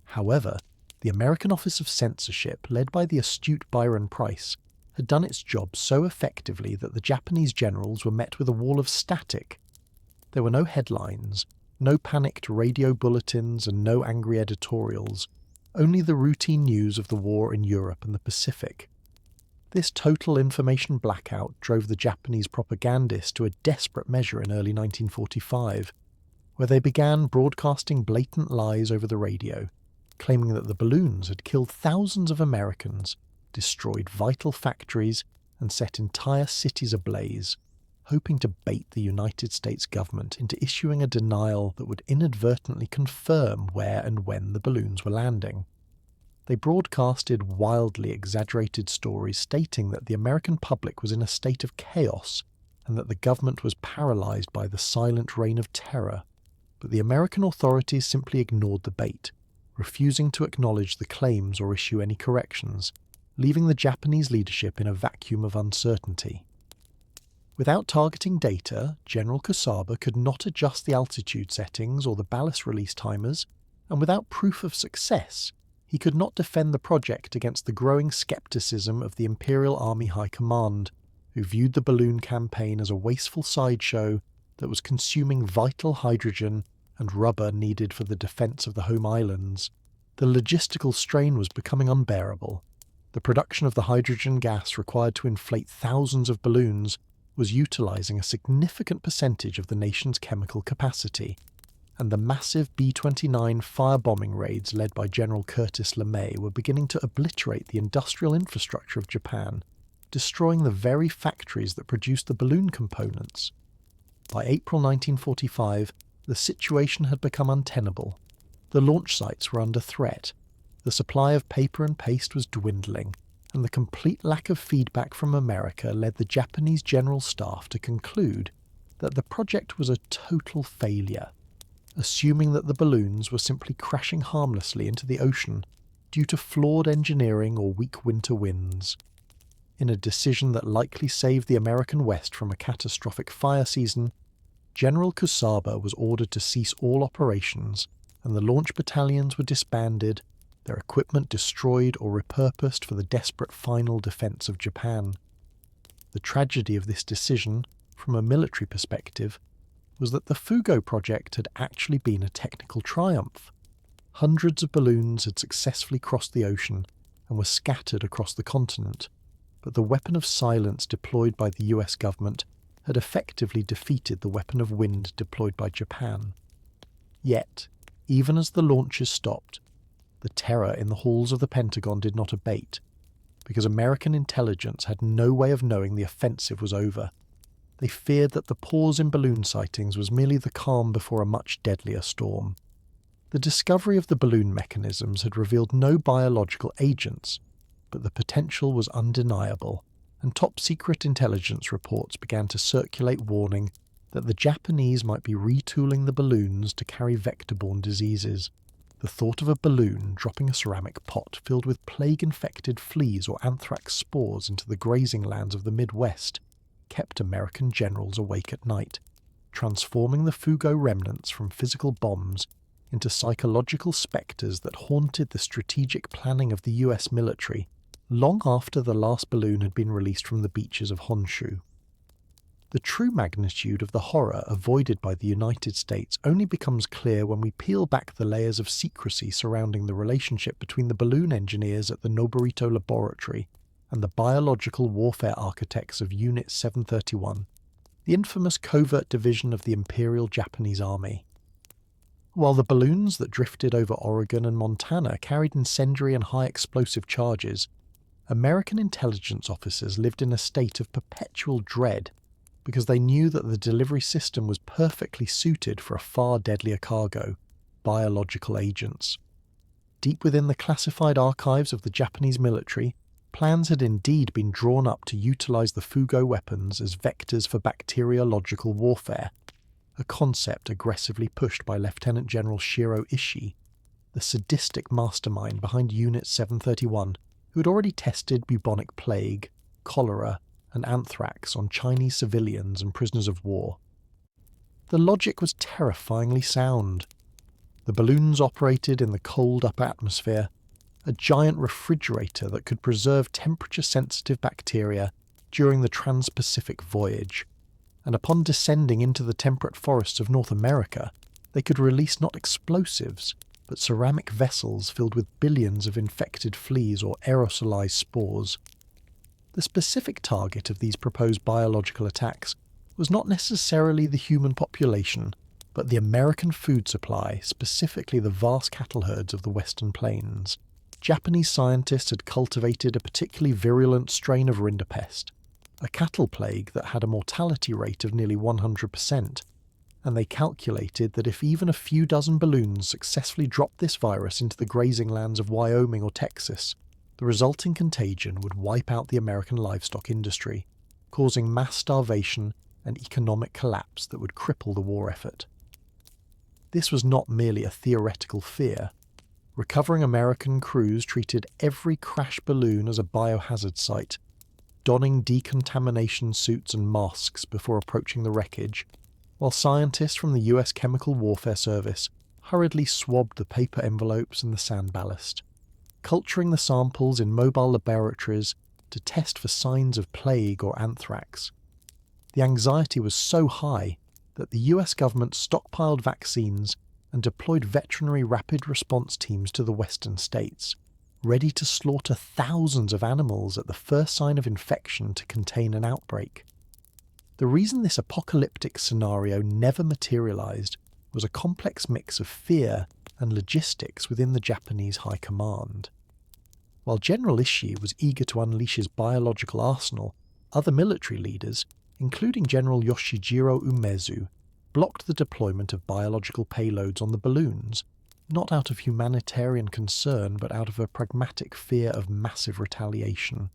However, the American Office of Censorship, led by the astute Byron Price, had done its job so effectively that the Japanese generals were met with a wall of static. There were no headlines, no panicked radio bulletins, and no angry editorials, only the routine news of the war in Europe and the Pacific. This total information blackout drove the Japanese propagandists to a desperate measure in early 1945, where they began broadcasting blatant lies over the radio, claiming that the balloons had killed thousands of Americans, destroyed vital factories, and set entire cities ablaze, hoping to bait the United States government into issuing a denial that would inadvertently confirm where and when the balloons were landing. They broadcasted wildly exaggerated stories stating that the American public was in a state of chaos and that the government was paralyzed by the silent reign of terror, but the American authorities simply ignored the bait, refusing to acknowledge the claims or issue any corrections, leaving the Japanese leadership in a vacuum of uncertainty. Without targeting data, General Kusaba could not adjust the altitude settings or the ballast release timers, and without proof of success, he could not defend the project against the growing skepticism of the Imperial Army High Command, who viewed the balloon campaign as a wasteful sideshow that was consuming vital hydrogen and rubber needed for the defence of the home islands. The logistical strain was becoming unbearable. The production of the hydrogen gas required to inflate thousands of balloons was utilising a significant percentage of the nation's chemical capacity, and the massive B-29 firebombing raids led by General Curtis LeMay were beginning to obliterate the industrial infrastructure of Japan, destroying the very factories that produced the balloon components. By April 1945, the situation had become untenable. The launch sites were under threat, the supply of paper and paste was dwindling, and the complete lack of feedback from America led the Japanese General Staff to conclude that the project was a total failure, assuming that the balloons were simply crashing harmlessly into the ocean due to flawed engineering or weak winter winds. In a decision that likely saved the American West from a catastrophic fire season, General Kusaba was ordered to cease all operations, and the launch battalions were disbanded, their equipment destroyed or repurposed for the desperate final defence of Japan. The tragedy of this decision, from a military perspective, was that the Fugo project had actually been a technical triumph. Hundreds of balloons had successfully crossed the ocean and were scattered across the continent, but the weapon of silence deployed by the US government had effectively defeated the weapon of wind deployed by Japan. Yet, even as the launches stopped, the terror in the halls of the Pentagon did not abate, because American intelligence had no way of knowing the offensive was over. They feared that the pause in balloon sightings was merely the calm before a much deadlier storm. The discovery of the balloon mechanisms had revealed no biological agents, but the potential was undeniable, and top-secret intelligence reports began to circulate warning that the Japanese might be retooling the balloons to carry vector-borne diseases. The thought of a balloon dropping a ceramic pot filled with plague-infected fleas or anthrax spores into the grazing lands of the Midwest kept American generals awake at night, transforming the Fugo remnants from physical bombs into psychological spectres that haunted the strategic planning of the US military long after the last balloon had been released from the beaches of Honshu. The true magnitude of the horror avoided by the United States only becomes clear when we peel back the layers of secrecy surrounding the relationship between the balloon engineers at the Noborito Laboratory and the biological warfare architects of Unit 731, the infamous covert division of the Imperial Japanese Army. While the balloons that drifted over Oregon and Montana carried incendiary and high explosive charges, American intelligence officers lived in a state of perpetual dread because they knew that the delivery system was perfectly suited for a far deadlier cargo, biological agents. Deep within the classified archives of the Japanese military, plans had indeed been drawn up to utilize the Fugo weapons as vectors for bacteriological warfare, a concept aggressively pushed by Lieutenant General Shiro Ishii, the sadistic mastermind behind Unit 731, who had already tested bubonic plague, cholera, and anthrax on Chinese civilians and prisoners of war. The logic was terrifyingly sound. The balloons operated in the cold upper atmosphere, a giant refrigerator that could preserve temperature-sensitive bacteria during the trans-Pacific voyage, and upon descending into the temperate forests of North America, they could release not explosives, but ceramic vessels filled with billions of infected fleas or aerosolized spores. The specific target of these proposed biological attacks was not necessarily the human population, but the American food supply, specifically the vast cattle herds of the Western Plains. Japanese scientists had cultivated a particularly virulent strain of rinderpest, a cattle plague that had a mortality rate of nearly 100%, and they calculated that if even a few dozen balloons successfully dropped this virus into the grazing lands of Wyoming or Texas, the resulting contagion would wipe out the American livestock industry, causing mass starvation and economic collapse that would cripple the war effort. This was not merely a theoretical fear. Recovering American crews treated every crash balloon as a biohazard site, donning decontamination suits and masks before approaching the wreckage, while scientists from the US Chemical Warfare Service hurriedly swabbed the paper envelopes and the sand ballast, culturing the samples in mobile laboratories to test for signs of plague or anthrax. The anxiety was so high that the US government stockpiled vaccines and deployed veterinary rapid response teams to the western states, ready to slaughter thousands of animals at the first sign of infection to contain an outbreak. The reason this apocalyptic scenario never materialized was a complex mix of fear and logistics within the Japanese high command. While General Ishii was eager to unleash his biological arsenal, other military leaders, including General Yoshijiro Umezu, blocked the deployment of biological payloads on the balloons, not out of humanitarian concern but out of a pragmatic fear of massive retaliation.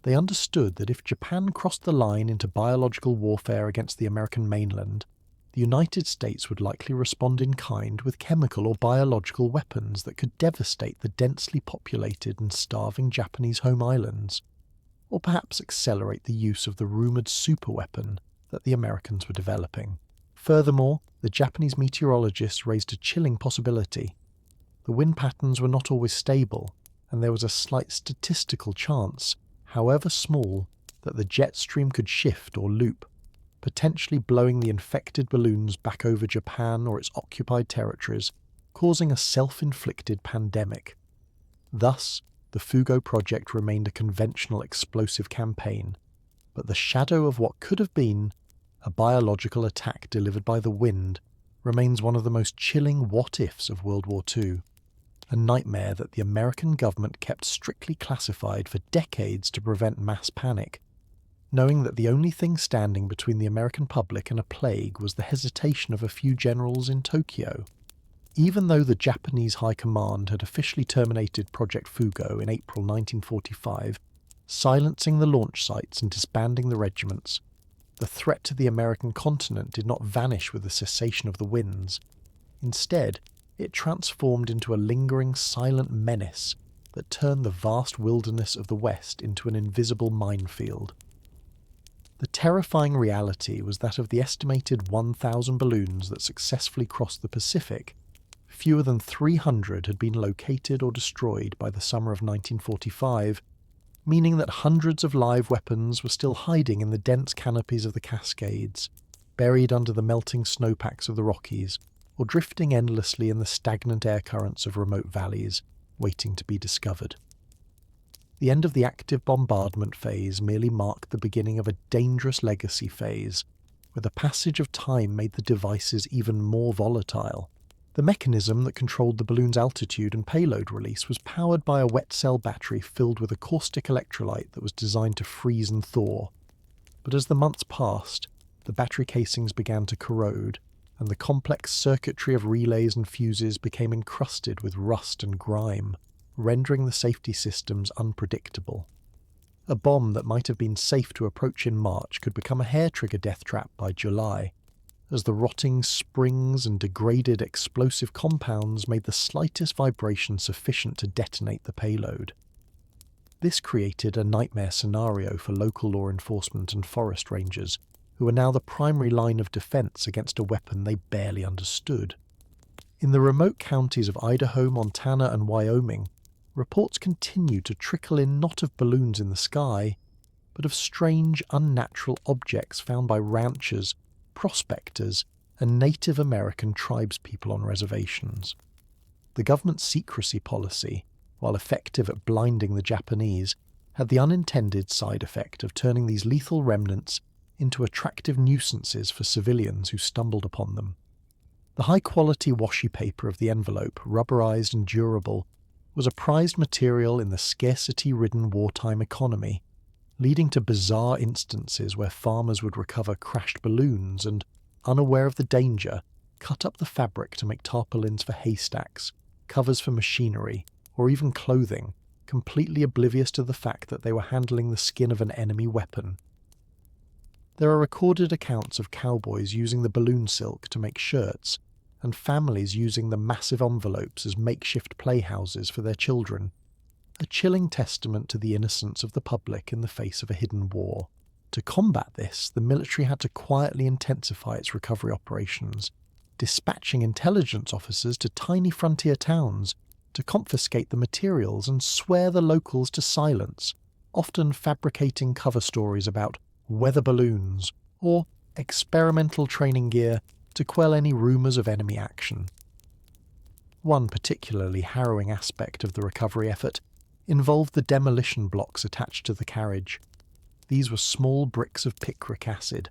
They understood that if Japan crossed the line into biological warfare against the American mainland, the United States would likely respond in kind with chemical or biological weapons that could devastate the densely populated and starving Japanese home islands, or perhaps accelerate the use of the rumoured superweapon that the Americans were developing. Furthermore, the Japanese meteorologists raised a chilling possibility. The wind patterns were not always stable, and there was a slight statistical chance, however small, that the jet stream could shift or loop, potentially blowing the infected balloons back over Japan or its occupied territories, causing a self-inflicted pandemic. Thus, the Fugo project remained a conventional explosive campaign, but the shadow of what could have been a biological attack delivered by the wind remains one of the most chilling what-ifs of World War II, a nightmare that the American government kept strictly classified for decades to prevent mass panic, knowing that the only thing standing between the American public and a plague was the hesitation of a few generals in Tokyo. Even though the Japanese High Command had officially terminated Project Fugo in April 1945, silencing the launch sites and disbanding the regiments, the threat to the American continent did not vanish with the cessation of the winds. Instead, it transformed into a lingering, silent menace that turned the vast wilderness of the West into an invisible minefield. The terrifying reality was that of the estimated 1,000 balloons that successfully crossed the Pacific, fewer than 300 had been located or destroyed by the summer of 1945, meaning that hundreds of live weapons were still hiding in the dense canopies of the Cascades, buried under the melting snowpacks of the Rockies, or drifting endlessly in the stagnant air currents of remote valleys, waiting to be discovered. The end of the active bombardment phase merely marked the beginning of a dangerous legacy phase, where the passage of time made the devices even more volatile. The mechanism that controlled the balloon's altitude and payload release was powered by a wet cell battery filled with a caustic electrolyte that was designed to freeze and thaw. But as the months passed, the battery casings began to corrode, and the complex circuitry of relays and fuses became encrusted with rust and grime, rendering the safety systems unpredictable. A bomb that might have been safe to approach in March could become a hair-trigger death trap by July, as the rotting springs and degraded explosive compounds made the slightest vibration sufficient to detonate the payload. This created a nightmare scenario for local law enforcement and forest rangers, who were now the primary line of defense against a weapon they barely understood. In the remote counties of Idaho, Montana, and Wyoming, reports continued to trickle in not of balloons in the sky, but of strange, unnatural objects found by ranchers, prospectors, and Native American tribespeople on reservations. The government's secrecy policy, while effective at blinding the Japanese, had the unintended side effect of turning these lethal remnants into attractive nuisances for civilians who stumbled upon them. The high-quality washi paper of the envelope, rubberized and durable, was a prized material in the scarcity-ridden wartime economy, leading to bizarre instances where farmers would recover crashed balloons and, unaware of the danger, cut up the fabric to make tarpaulins for haystacks, covers for machinery, or even clothing, completely oblivious to the fact that they were handling the skin of an enemy weapon. There are recorded accounts of cowboys using the balloon silk to make shirts, and families using the massive envelopes as makeshift playhouses for their children, a chilling testament to the innocence of the public in the face of a hidden war. To combat this, the military had to quietly intensify its recovery operations, dispatching intelligence officers to tiny frontier towns to confiscate the materials and swear the locals to silence, often fabricating cover stories about weather balloons or experimental training gear to quell any rumours of enemy action. One particularly harrowing aspect of the recovery effort involved the demolition blocks attached to the carriage. These were small bricks of picric acid,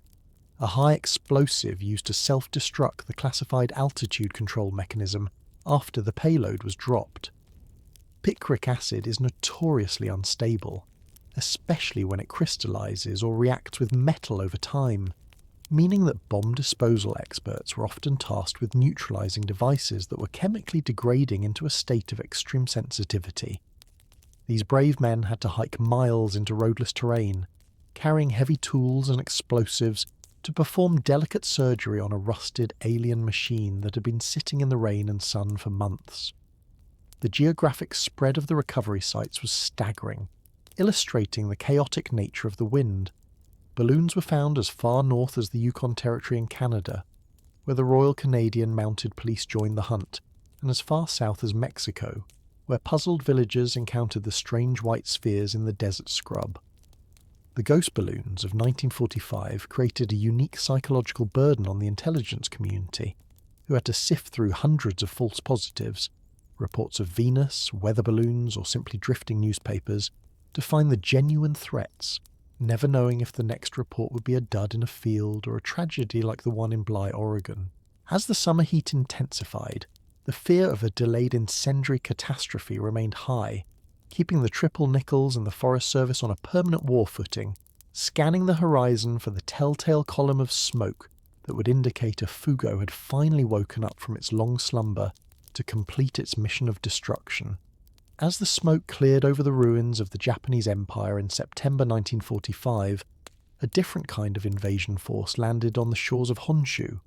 a high explosive used to self-destruct the classified altitude control mechanism after the payload was dropped. Picric acid is notoriously unstable, especially when it crystallizes or reacts with metal over time, meaning that bomb disposal experts were often tasked with neutralizing devices that were chemically degrading into a state of extreme sensitivity. These brave men had to hike miles into roadless terrain, carrying heavy tools and explosives to perform delicate surgery on a rusted alien machine that had been sitting in the rain and sun for months. The geographic spread of the recovery sites was staggering, illustrating the chaotic nature of the wind. Balloons were found as far north as the Yukon Territory in Canada, where the Royal Canadian Mounted Police joined the hunt, and as far south as Mexico, where puzzled villagers encountered the strange white spheres in the desert scrub. The ghost balloons of 1945 created a unique psychological burden on the intelligence community, who had to sift through hundreds of false positives, reports of Venus, weather balloons, or simply drifting newspapers, to find the genuine threats, never knowing if the next report would be a dud in a field or a tragedy like the one in Bly, Oregon. As the summer heat intensified, the fear of a delayed incendiary catastrophe remained high, keeping the Triple Nickles and the Forest Service on a permanent war footing, scanning the horizon for the telltale column of smoke that would indicate a Fugo had finally woken up from its long slumber to complete its mission of destruction. As the smoke cleared over the ruins of the Japanese Empire in September 1945, a different kind of invasion force landed on the shores of Honshu,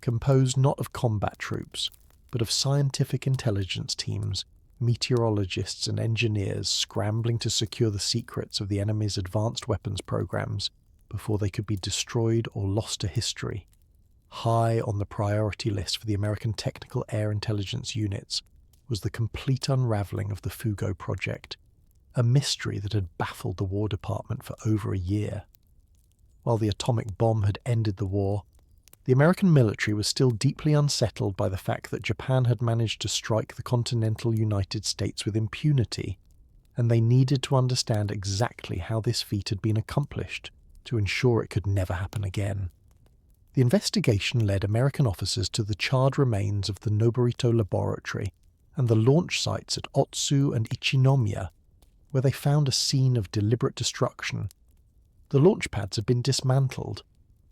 composed not of combat troops, but of scientific intelligence teams, meteorologists and engineers scrambling to secure the secrets of the enemy's advanced weapons programs before they could be destroyed or lost to history. High on the priority list for the American Technical Air Intelligence Units was the complete unravelling of the Fugo project, a mystery that had baffled the War Department for over a year. While the atomic bomb had ended the war, the American military was still deeply unsettled by the fact that Japan had managed to strike the continental United States with impunity, and they needed to understand exactly how this feat had been accomplished to ensure it could never happen again. The investigation led American officers to the charred remains of the Noborito laboratory and the launch sites at Otsu and Ichinomiya, where they found a scene of deliberate destruction. The launch pads had been dismantled,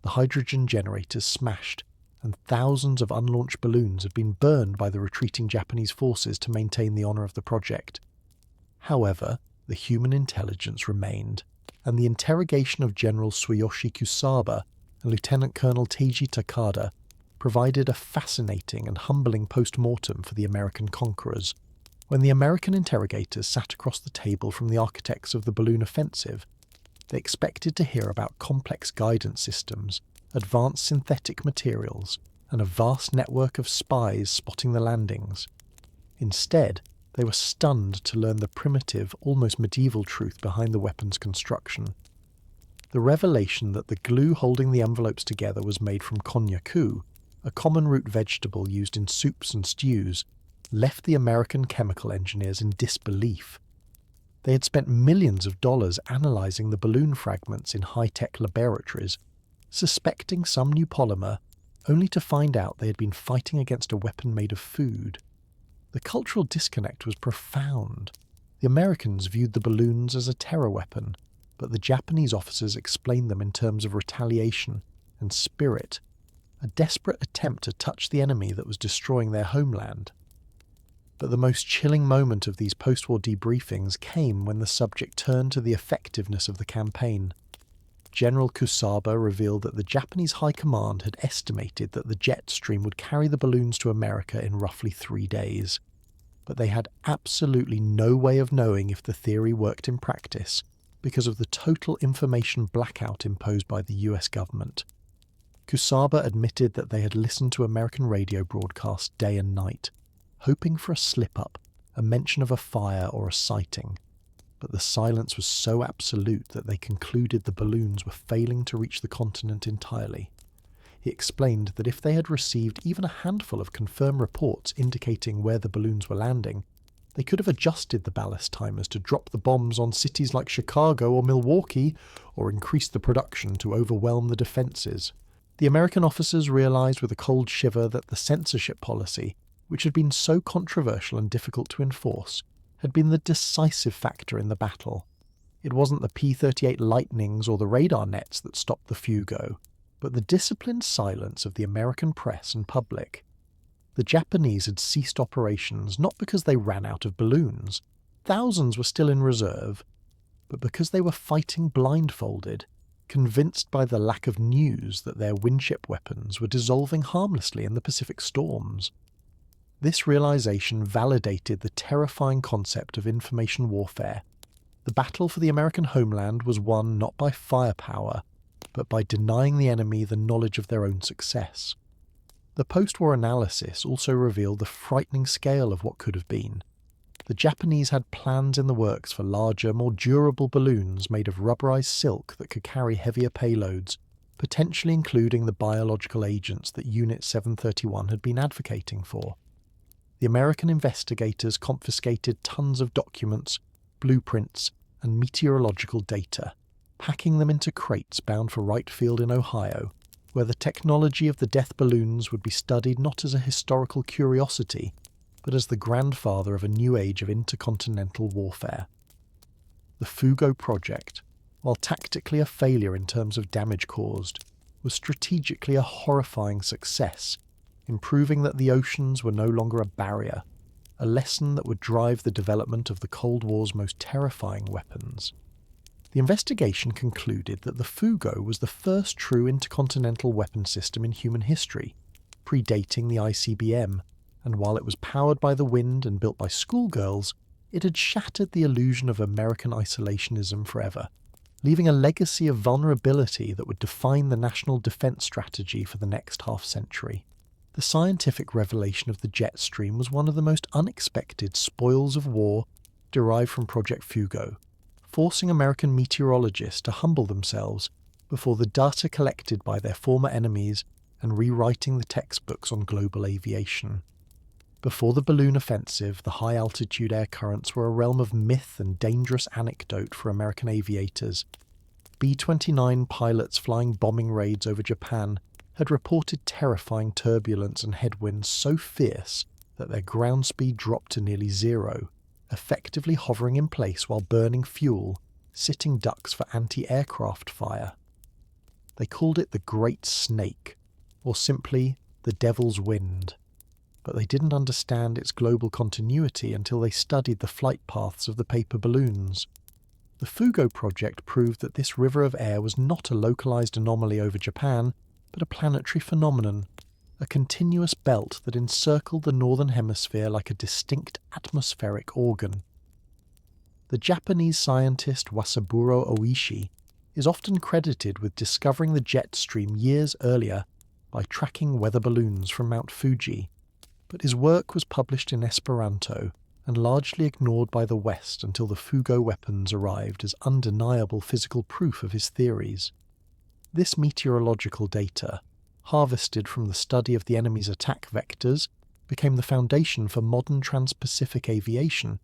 the hydrogen generators smashed, and thousands of unlaunched balloons had been burned by the retreating Japanese forces to maintain the honour of the project. However, the human intelligence remained, and the interrogation of General Tsuyoshi Kusaba and Lieutenant Colonel Teiji Takada provided a fascinating and humbling post-mortem for the American conquerors. When the American interrogators sat across the table from the architects of the balloon offensive, they expected to hear about complex guidance systems, advanced synthetic materials, and a vast network of spies spotting the landings. Instead, they were stunned to learn the primitive, almost medieval truth behind the weapon's construction. The revelation that the glue holding the envelopes together was made from konnyaku, a common root vegetable used in soups and stews, left the American chemical engineers in disbelief. They had spent millions of dollars analysing the balloon fragments in high-tech laboratories, suspecting some new polymer, only to find out they had been fighting against a weapon made of food. The cultural disconnect was profound. The Americans viewed the balloons as a terror weapon, but the Japanese officers explained them in terms of retaliation and spirit, a desperate attempt to touch the enemy that was destroying their homeland. But the most chilling moment of these post-war debriefings came when the subject turned to the effectiveness of the campaign. General Kusaba revealed that the Japanese High Command had estimated that the jet stream would carry the balloons to America in roughly 3 days, but they had absolutely no way of knowing if the theory worked in practice because of the total information blackout imposed by the US government. Kusaba admitted that they had listened to American radio broadcasts day and night, hoping for a slip-up, a mention of a fire or a sighting, but the silence was so absolute that they concluded the balloons were failing to reach the continent entirely. He explained that if they had received even a handful of confirmed reports indicating where the balloons were landing, they could have adjusted the ballast timers to drop the bombs on cities like Chicago or Milwaukee, or increase the production to overwhelm the defences. The American officers realised with a cold shiver that the censorship policy, which had been so controversial and difficult to enforce, had been the decisive factor in the battle. It wasn't the P-38 Lightnings or the radar nets that stopped the Fugo, but the disciplined silence of the American press and public. The Japanese had ceased operations not because they ran out of balloons, thousands were still in reserve, but because they were fighting blindfolded, convinced by the lack of news that their windship weapons were dissolving harmlessly in the Pacific storms. This realization validated the terrifying concept of information warfare. The battle for the American homeland was won not by firepower, but by denying the enemy the knowledge of their own success. The post-war analysis also revealed the frightening scale of what could have been. The Japanese had plans in the works for larger, more durable balloons made of rubberized silk that could carry heavier payloads, potentially including the biological agents that Unit 731 had been advocating for. The American investigators confiscated tons of documents, blueprints, and meteorological data, packing them into crates bound for Wright Field in Ohio, where the technology of the death balloons would be studied not as a historical curiosity, but as the grandfather of a new age of intercontinental warfare. The Fugo project, while tactically a failure in terms of damage caused, was strategically a horrifying success, in proving that the oceans were no longer a barrier, a lesson that would drive the development of the Cold War's most terrifying weapons. The investigation concluded that the Fugo was the first true intercontinental weapon system in human history, predating the ICBM, and while it was powered by the wind and built by schoolgirls, it had shattered the illusion of American isolationism forever, leaving a legacy of vulnerability that would define the national defense strategy for the next half-century. The scientific revelation of the jet stream was one of the most unexpected spoils of war derived from Project Fugo, forcing American meteorologists to humble themselves before the data collected by their former enemies and rewriting the textbooks on global aviation. Before the balloon offensive, the high-altitude air currents were a realm of myth and dangerous anecdote for American aviators. B-29 pilots flying bombing raids over Japan had reported terrifying turbulence and headwinds so fierce that their ground speed dropped to nearly zero, effectively hovering in place while burning fuel, sitting ducks for anti-aircraft fire. They called it the Great Snake, or simply the Devil's Wind. But they didn't understand its global continuity until they studied the flight paths of the paper balloons. The Fugo project proved that this river of air was not a localized anomaly over Japan, but a planetary phenomenon, a continuous belt that encircled the northern hemisphere like a distinct atmospheric organ. The Japanese scientist Wasaburo Oishi is often credited with discovering the jet stream years earlier by tracking weather balloons from Mount Fuji, but his work was published in Esperanto and largely ignored by the West until the Fugo weapons arrived as undeniable physical proof of his theories. This meteorological data, harvested from the study of the enemy's attack vectors, became the foundation for modern trans-Pacific aviation,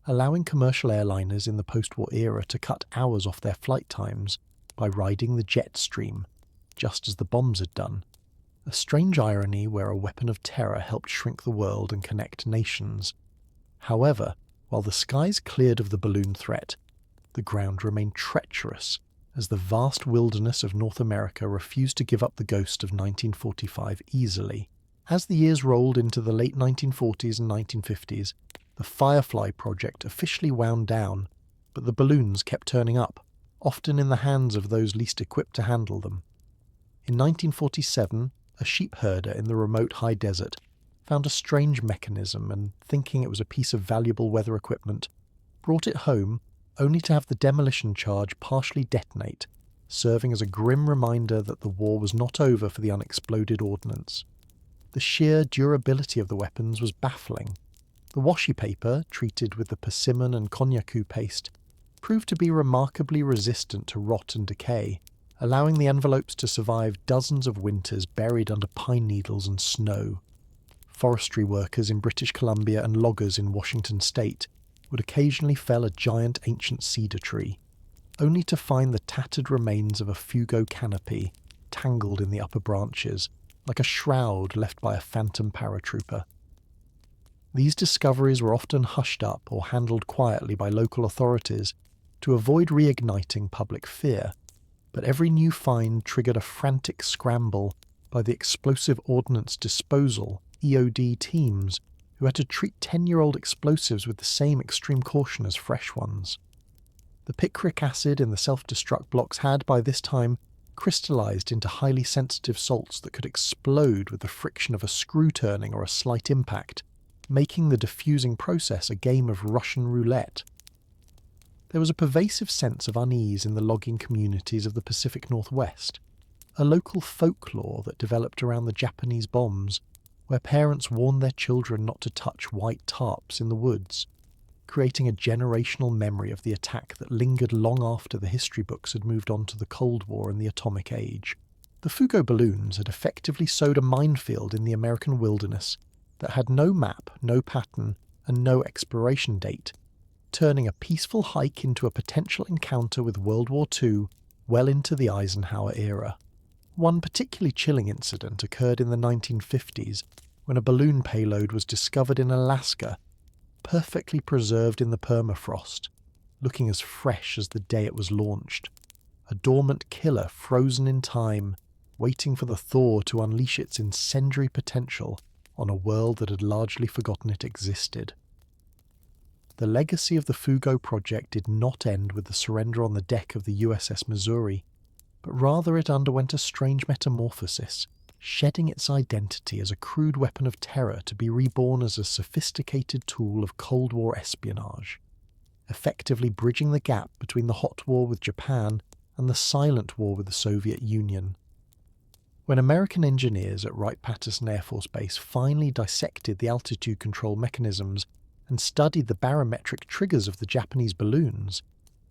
allowing commercial airliners in the post-war era to cut hours off their flight times by riding the jet stream, just as the bombs had done. A strange irony where a weapon of terror helped shrink the world and connect nations. However, while the skies cleared of the balloon threat, the ground remained treacherous as the vast wilderness of North America refused to give up the ghost of 1945 easily. As the years rolled into the late 1940s and 1950s, the Firefly project officially wound down, but the balloons kept turning up, often in the hands of those least equipped to handle them. In 1947, a sheep herder in the remote high desert found a strange mechanism and, thinking it was a piece of valuable weather equipment, brought it home only to have the demolition charge partially detonate, serving as a grim reminder that the war was not over for the unexploded ordnance. The sheer durability of the weapons was baffling. The washi paper, treated with the persimmon and konjaku paste, proved to be remarkably resistant to rot and decay, allowing the envelopes to survive dozens of winters buried under pine needles and snow. Forestry workers in British Columbia and loggers in Washington state would occasionally fell a giant ancient cedar tree, only to find the tattered remains of a Fugo canopy tangled in the upper branches, like a shroud left by a phantom paratrooper. These discoveries were often hushed up or handled quietly by local authorities to avoid reigniting public fear, but every new find triggered a frantic scramble by the explosive ordnance disposal (EOD) teams who had to treat 10-year-old explosives with the same extreme caution as fresh ones. The picric acid in the self-destruct blocks had, by this time, crystallized into highly sensitive salts that could explode with the friction of a screw turning or a slight impact, making the diffusing process a game of Russian roulette. There was a pervasive sense of unease in the logging communities of the Pacific Northwest, a local folklore that developed around the Japanese bombs, where parents warned their children not to touch white tarps in the woods. creating a generational memory of the attack that lingered long after the history books had moved on to the Cold War and the atomic age. The Fugo balloons had effectively sowed a minefield in the American wilderness that had no map, no pattern, and no expiration date, turning a peaceful hike into a potential encounter with World War II well into the Eisenhower era. One particularly chilling incident occurred in the 1950s when a balloon payload was discovered in Alaska, perfectly preserved in the permafrost, looking as fresh as the day it was launched. A dormant killer frozen in time, waiting for the thaw to unleash its incendiary potential on a world that had largely forgotten it existed. The legacy of the Fugo project did not end with the surrender on the deck of the USS Missouri, but rather it underwent a strange metamorphosis, shedding its identity as a crude weapon of terror to be reborn as a sophisticated tool of Cold War espionage, effectively bridging the gap between the hot war with Japan and the silent war with the Soviet Union. When American engineers at Wright-Patterson Air Force Base finally dissected the altitude control mechanisms and studied the barometric triggers of the Japanese balloons,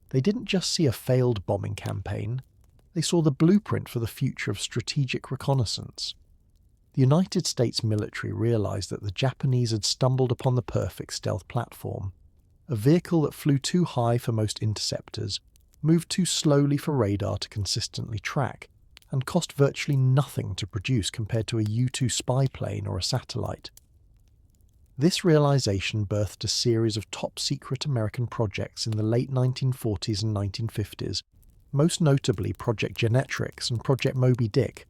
they didn't just see a failed bombing campaign, they saw the blueprint for the future of strategic reconnaissance. The United States military realized that the Japanese had stumbled upon the perfect stealth platform, a vehicle that flew too high for most interceptors, moved too slowly for radar to consistently track, and cost virtually nothing to produce compared to a U-2 spy plane or a satellite. This realization birthed a series of top-secret American projects in the late 1940s and 1950s, most notably Project Genetrix and Project Moby Dick,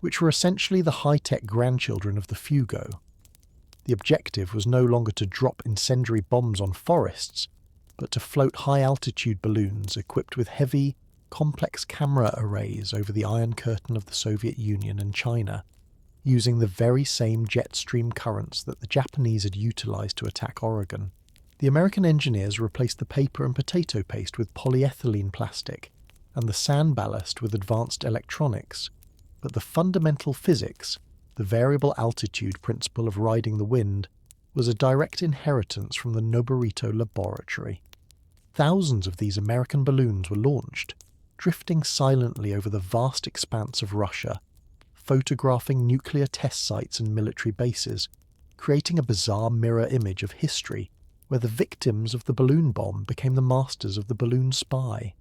which were essentially the high-tech grandchildren of the Fugo. The objective was no longer to drop incendiary bombs on forests, but to float high-altitude balloons equipped with heavy, complex camera arrays over the Iron Curtain of the Soviet Union and China, using the very same jet stream currents that the Japanese had utilized to attack Oregon. The American engineers replaced the paper and potato paste with polyethylene plastic, and the sand ballast with advanced electronics, but the fundamental physics, the variable altitude principle of riding the wind, was a direct inheritance from the Noborito laboratory. Thousands of these American balloons were launched, drifting silently over the vast expanse of Russia, photographing nuclear test sites and military bases, creating a bizarre mirror image of history where the victims of the balloon bomb became the masters of the balloon spy.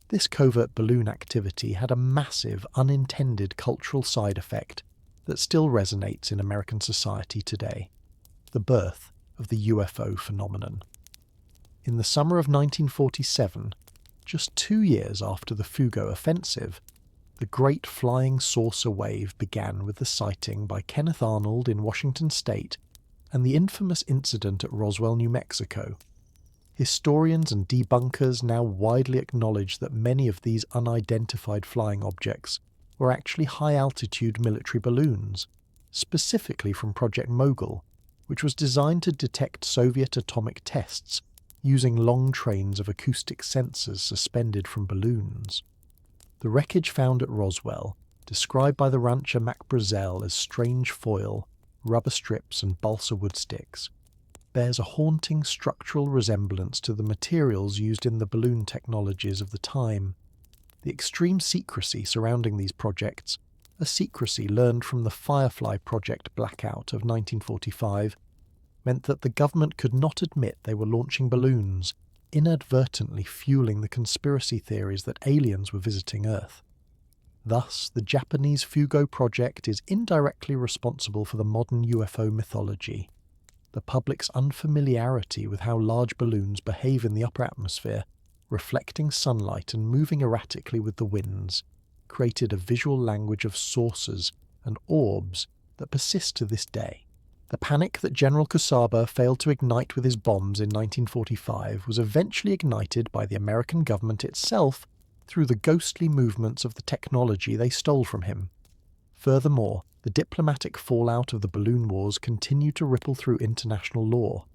This covert balloon activity had a massive, unintended cultural side effect that still resonates in American society today: the birth of the UFO phenomenon. In the summer of 1947, just 2 years after the Fugo offensive, the Great Flying Saucer Wave began with the sighting by Kenneth Arnold in Washington state and the infamous incident at Roswell, New Mexico. Historians and debunkers now widely acknowledge that many of these unidentified flying objects were actually high-altitude military balloons, specifically from Project Mogul, which was designed to detect Soviet atomic tests using long trains of acoustic sensors suspended from balloons. The wreckage found at Roswell, described by the rancher Mac Brazel as strange foil, rubber strips and balsa wood sticks, bears a haunting structural resemblance to the materials used in the balloon technologies of the time. The extreme secrecy surrounding these projects, a secrecy learned from the Firefly Project blackout of 1945, meant that the government could not admit they were launching balloons, inadvertently fueling the conspiracy theories that aliens were visiting Earth. Thus, the Japanese Fugo project is indirectly responsible for the modern UFO mythology. The public's unfamiliarity with how large balloons behave in the upper atmosphere, reflecting sunlight and moving erratically with the winds, created a visual language of saucers and orbs that persist to this day. The panic that General Kusaba failed to ignite with his bombs in 1945 was eventually ignited by the American government itself through the ghostly movements of the technology they stole from him. Furthermore, the diplomatic fallout of the balloon wars continued to ripple through international law.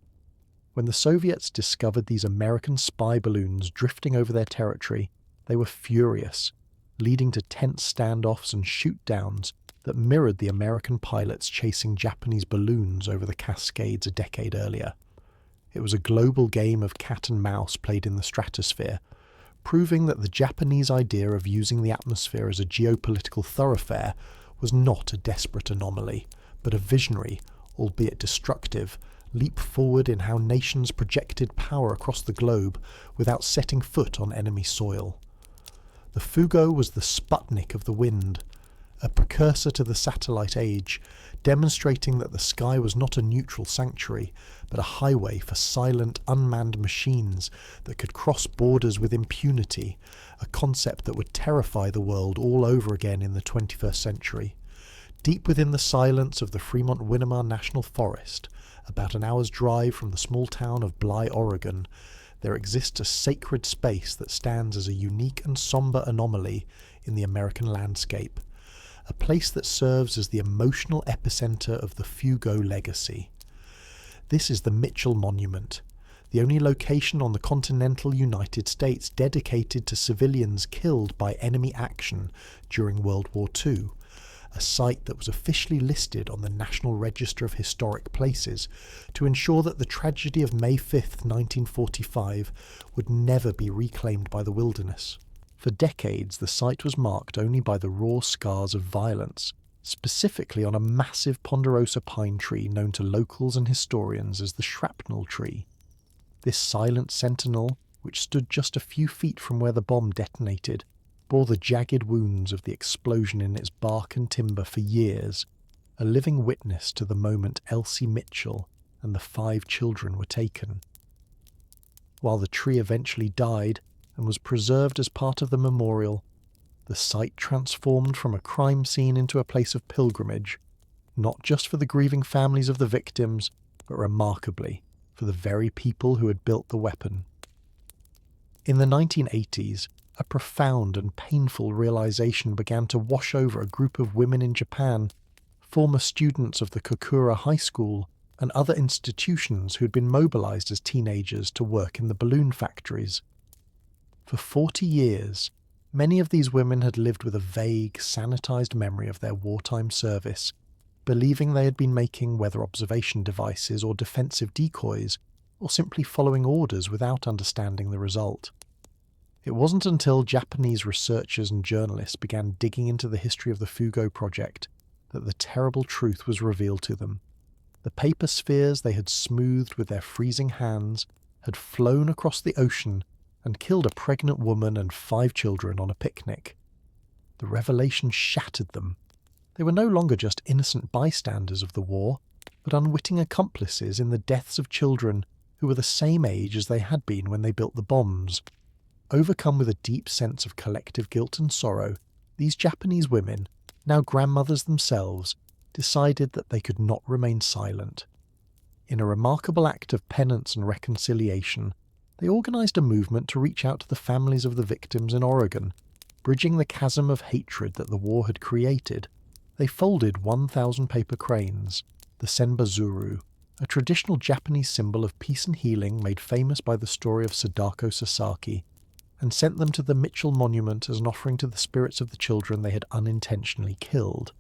When the Soviets discovered these American spy balloons drifting over their territory, they were furious, leading to tense standoffs and shoot-downs that mirrored the American pilots chasing Japanese balloons over the Cascades a decade earlier. It was a global game of cat and mouse played in the stratosphere, proving that the Japanese idea of using the atmosphere as a geopolitical thoroughfare was not a desperate anomaly, but a visionary, albeit destructive, leap forward in how nations projected power across the globe without setting foot on enemy soil. The Fugo was the Sputnik of the wind, a precursor to the satellite age, demonstrating that the sky was not a neutral sanctuary, but a highway for silent, unmanned machines that could cross borders with impunity, a concept that would terrify the world all over again in the 21st century. Deep within the silence of the Fremont-Winnemar National Forest, about an hour's drive from the small town of Bly, Oregon, there exists a sacred space that stands as a unique and somber anomaly in the American landscape, a place that serves as the emotional epicenter of the Fugo legacy. This is the Mitchell Monument, the only location on the continental United States dedicated to civilians killed by enemy action during World War II, a site that was officially listed on the National Register of Historic Places to ensure that the tragedy of May 5, 1945 would never be reclaimed by the wilderness. For decades, the site was marked only by the raw scars of violence, specifically on a massive ponderosa pine tree known to locals and historians as the shrapnel tree. This silent sentinel, which stood just a few feet from where the bomb detonated, bore the jagged wounds of the explosion in its bark and timber for years, a living witness to the moment Elsie Mitchell and the 5 children were taken. While the tree eventually died and was preserved as part of the memorial, the site transformed from a crime scene into a place of pilgrimage, not just for the grieving families of the victims, but remarkably for the very people who had built the weapon. In the 1980s, a profound and painful realization began to wash over a group of women in Japan, former students of the Kokura High School and other institutions who had been mobilized as teenagers to work in the balloon factories. For 40 years, many of these women had lived with a vague, sanitized memory of their wartime service, believing they had been making weather observation devices or defensive decoys, or simply following orders without understanding the result. It wasn't until Japanese researchers and journalists began digging into the history of the Fugo project that the terrible truth was revealed to them. The paper spheres they had smoothed with their freezing hands had flown across the ocean and killed a pregnant woman and 5 children on a picnic. The revelation shattered them. They were no longer just innocent bystanders of the war, but unwitting accomplices in the deaths of children who were the same age as they had been when they built the bombs. Overcome with a deep sense of collective guilt and sorrow, these Japanese women, now grandmothers themselves, decided that they could not remain silent. In a remarkable act of penance and reconciliation, they organized a movement to reach out to the families of the victims in Oregon, bridging the chasm of hatred that the war had created. They folded 1,000 paper cranes, the senbazuru, a traditional Japanese symbol of peace and healing made famous by the story of Sadako Sasaki, and sent them to the Mitchell Monument as an offering to the spirits of the children they had unintentionally killed.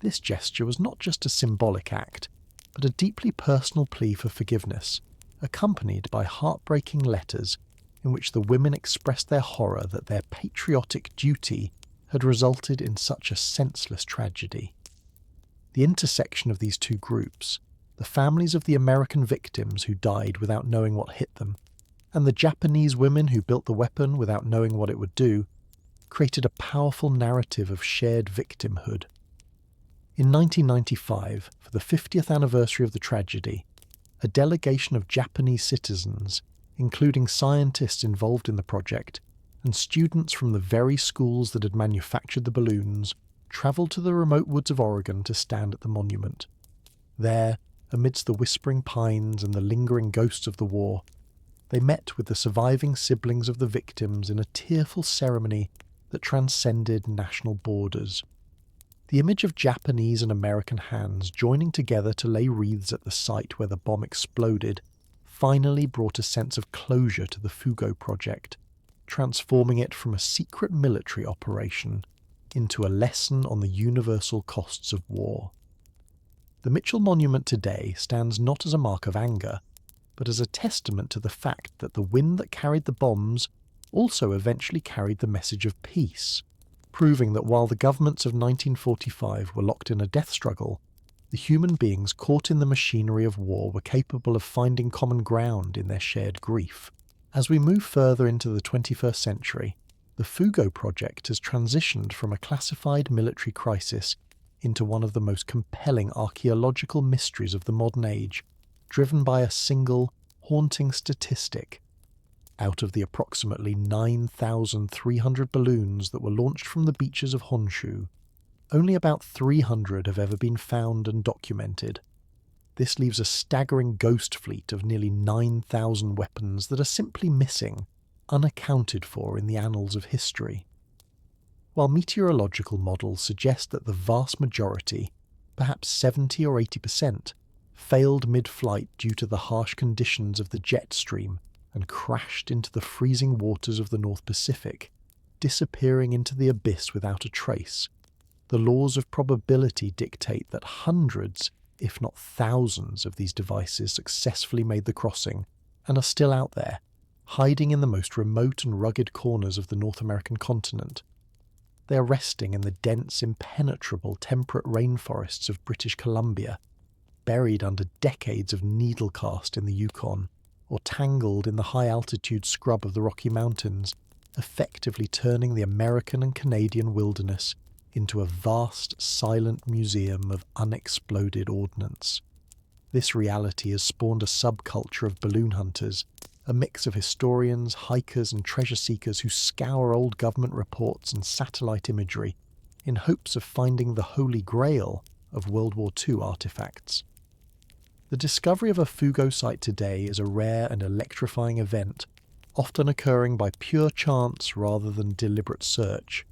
This gesture was not just a symbolic act, but a deeply personal plea for forgiveness, accompanied by heartbreaking letters in which the women expressed their horror that their patriotic duty had resulted in such a senseless tragedy. The intersection of these two groups, the families of the American victims who died without knowing what hit them, and the Japanese women who built the weapon without knowing what it would do, created a powerful narrative of shared victimhood. In 1995, for the 50th anniversary of the tragedy, a delegation of Japanese citizens, including scientists involved in the project, and students from the very schools that had manufactured the balloons, travelled to the remote woods of Oregon to stand at the monument. There, amidst the whispering pines and the lingering ghosts of the war, they met with the surviving siblings of the victims in a tearful ceremony that transcended national borders. The image of Japanese and American hands joining together to lay wreaths at the site where the bomb exploded finally brought a sense of closure to the Fugo project, transforming it from a secret military operation into a lesson on the universal costs of war. The Mitchell Monument today stands not as a mark of anger, but as a testament to the fact that the wind that carried the bombs also eventually carried the message of peace, proving that while the governments of 1945 were locked in a death struggle, the human beings caught in the machinery of war were capable of finding common ground in their shared grief. As we move further into the 21st century, the Fugo project has transitioned from a classified military crisis into one of the most compelling archaeological mysteries of the modern age, driven by a single, haunting statistic. Out of the approximately 9,300 balloons that were launched from the beaches of Honshu, only about 300 have ever been found and documented. This leaves a staggering ghost fleet of nearly 9,000 weapons that are simply missing, unaccounted for in the annals of history. While meteorological models suggest that the vast majority, perhaps 70 or 80%, failed mid-flight due to the harsh conditions of the jet stream and crashed into the freezing waters of the North Pacific, disappearing into the abyss without a trace, the laws of probability dictate that hundreds, if not thousands, of these devices successfully made the crossing and are still out there, hiding in the most remote and rugged corners of the North American continent. They are resting in the dense, impenetrable temperate rainforests of British Columbia, buried under decades of needle cast in the Yukon, or tangled in the high-altitude scrub of the Rocky Mountains, effectively turning the American and Canadian wilderness into a vast, silent museum of unexploded ordnance. This reality has spawned a subculture of balloon hunters, a mix of historians, hikers and treasure seekers who scour old government reports and satellite imagery in hopes of finding the Holy Grail of World War II artifacts. The discovery of a Fugo site today is a rare and electrifying event, often occurring by pure chance rather than deliberate search.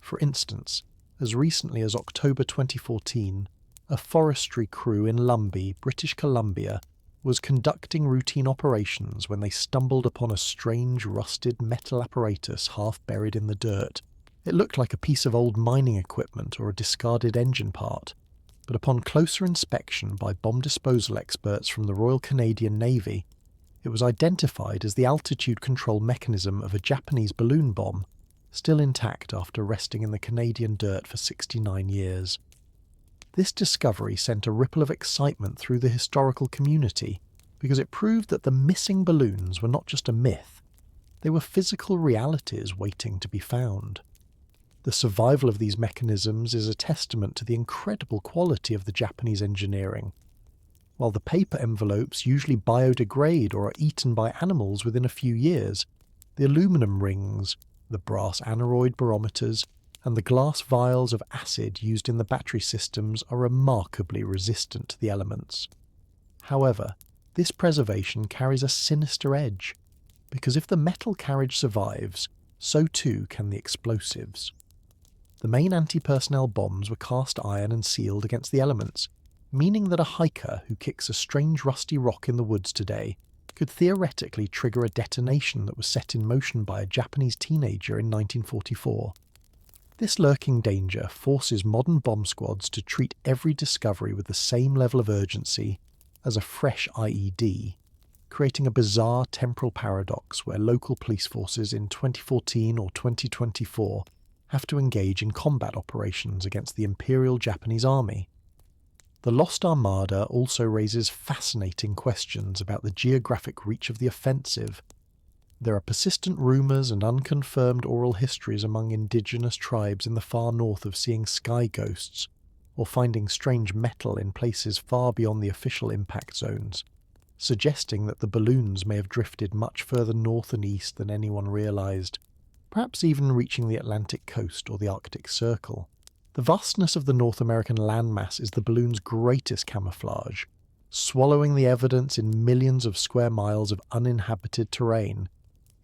For instance, as recently as October 2014, a forestry crew in Lumbee, British Columbia, was conducting routine operations when they stumbled upon a strange rusted metal apparatus half buried in the dirt. It looked like a piece of old mining equipment or a discarded engine part, but upon closer inspection by bomb disposal experts from the Royal Canadian Navy, it was identified as the altitude control mechanism of a Japanese balloon bomb, still intact after resting in the Canadian dirt for 69 years. This discovery sent a ripple of excitement through the historical community because it proved that the missing balloons were not just a myth, they were physical realities waiting to be found. The survival of these mechanisms is a testament to the incredible quality of the Japanese engineering. While the paper envelopes usually biodegrade or are eaten by animals within a few years, the aluminum rings, the brass aneroid barometers, and the glass vials of acid used in the battery systems are remarkably resistant to the elements. However, this preservation carries a sinister edge, because if the metal carriage survives, so too can the explosives. The main anti-personnel bombs were cast iron and sealed against the elements, meaning that a hiker who kicks a strange rusty rock in the woods today could theoretically trigger a detonation that was set in motion by a Japanese teenager in 1944. This lurking danger forces modern bomb squads to treat every discovery with the same level of urgency as a fresh IED, creating a bizarre temporal paradox where local police forces in 2014 or 2024 have to engage in combat operations against the Imperial Japanese Army. The Lost Armada also raises fascinating questions about the geographic reach of the offensive. There are persistent rumours and unconfirmed oral histories among indigenous tribes in the far north of seeing sky ghosts, or finding strange metal in places far beyond the official impact zones, suggesting that the balloons may have drifted much further north and east than anyone realised, perhaps even reaching the Atlantic coast or the Arctic Circle. The vastness of the North American landmass is the balloon's greatest camouflage, swallowing the evidence in millions of square miles of uninhabited terrain,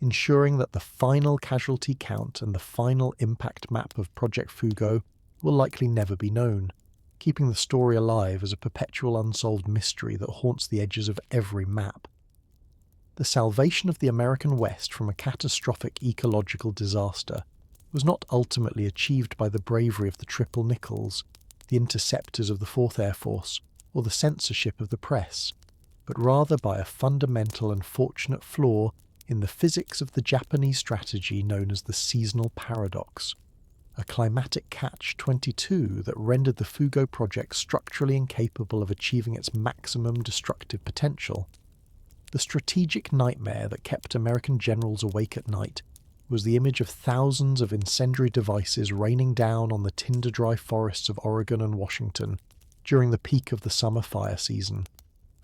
ensuring that the final casualty count and the final impact map of Project Fugo will likely never be known, keeping the story alive as a perpetual unsolved mystery that haunts the edges of every map. The salvation of the American West from a catastrophic ecological disaster was not ultimately achieved by the bravery of the Triple Nickles, the interceptors of the 4th Air Force, or the censorship of the press. but rather by a fundamental and fortunate flaw in the physics of the Japanese strategy known as the seasonal paradox, a climatic catch-22 that rendered the Fugo project structurally incapable of achieving its maximum destructive potential. The strategic nightmare that kept American generals awake at night was the image of thousands of incendiary devices raining down on the tinder-dry forests of Oregon and Washington during the peak of the summer fire season,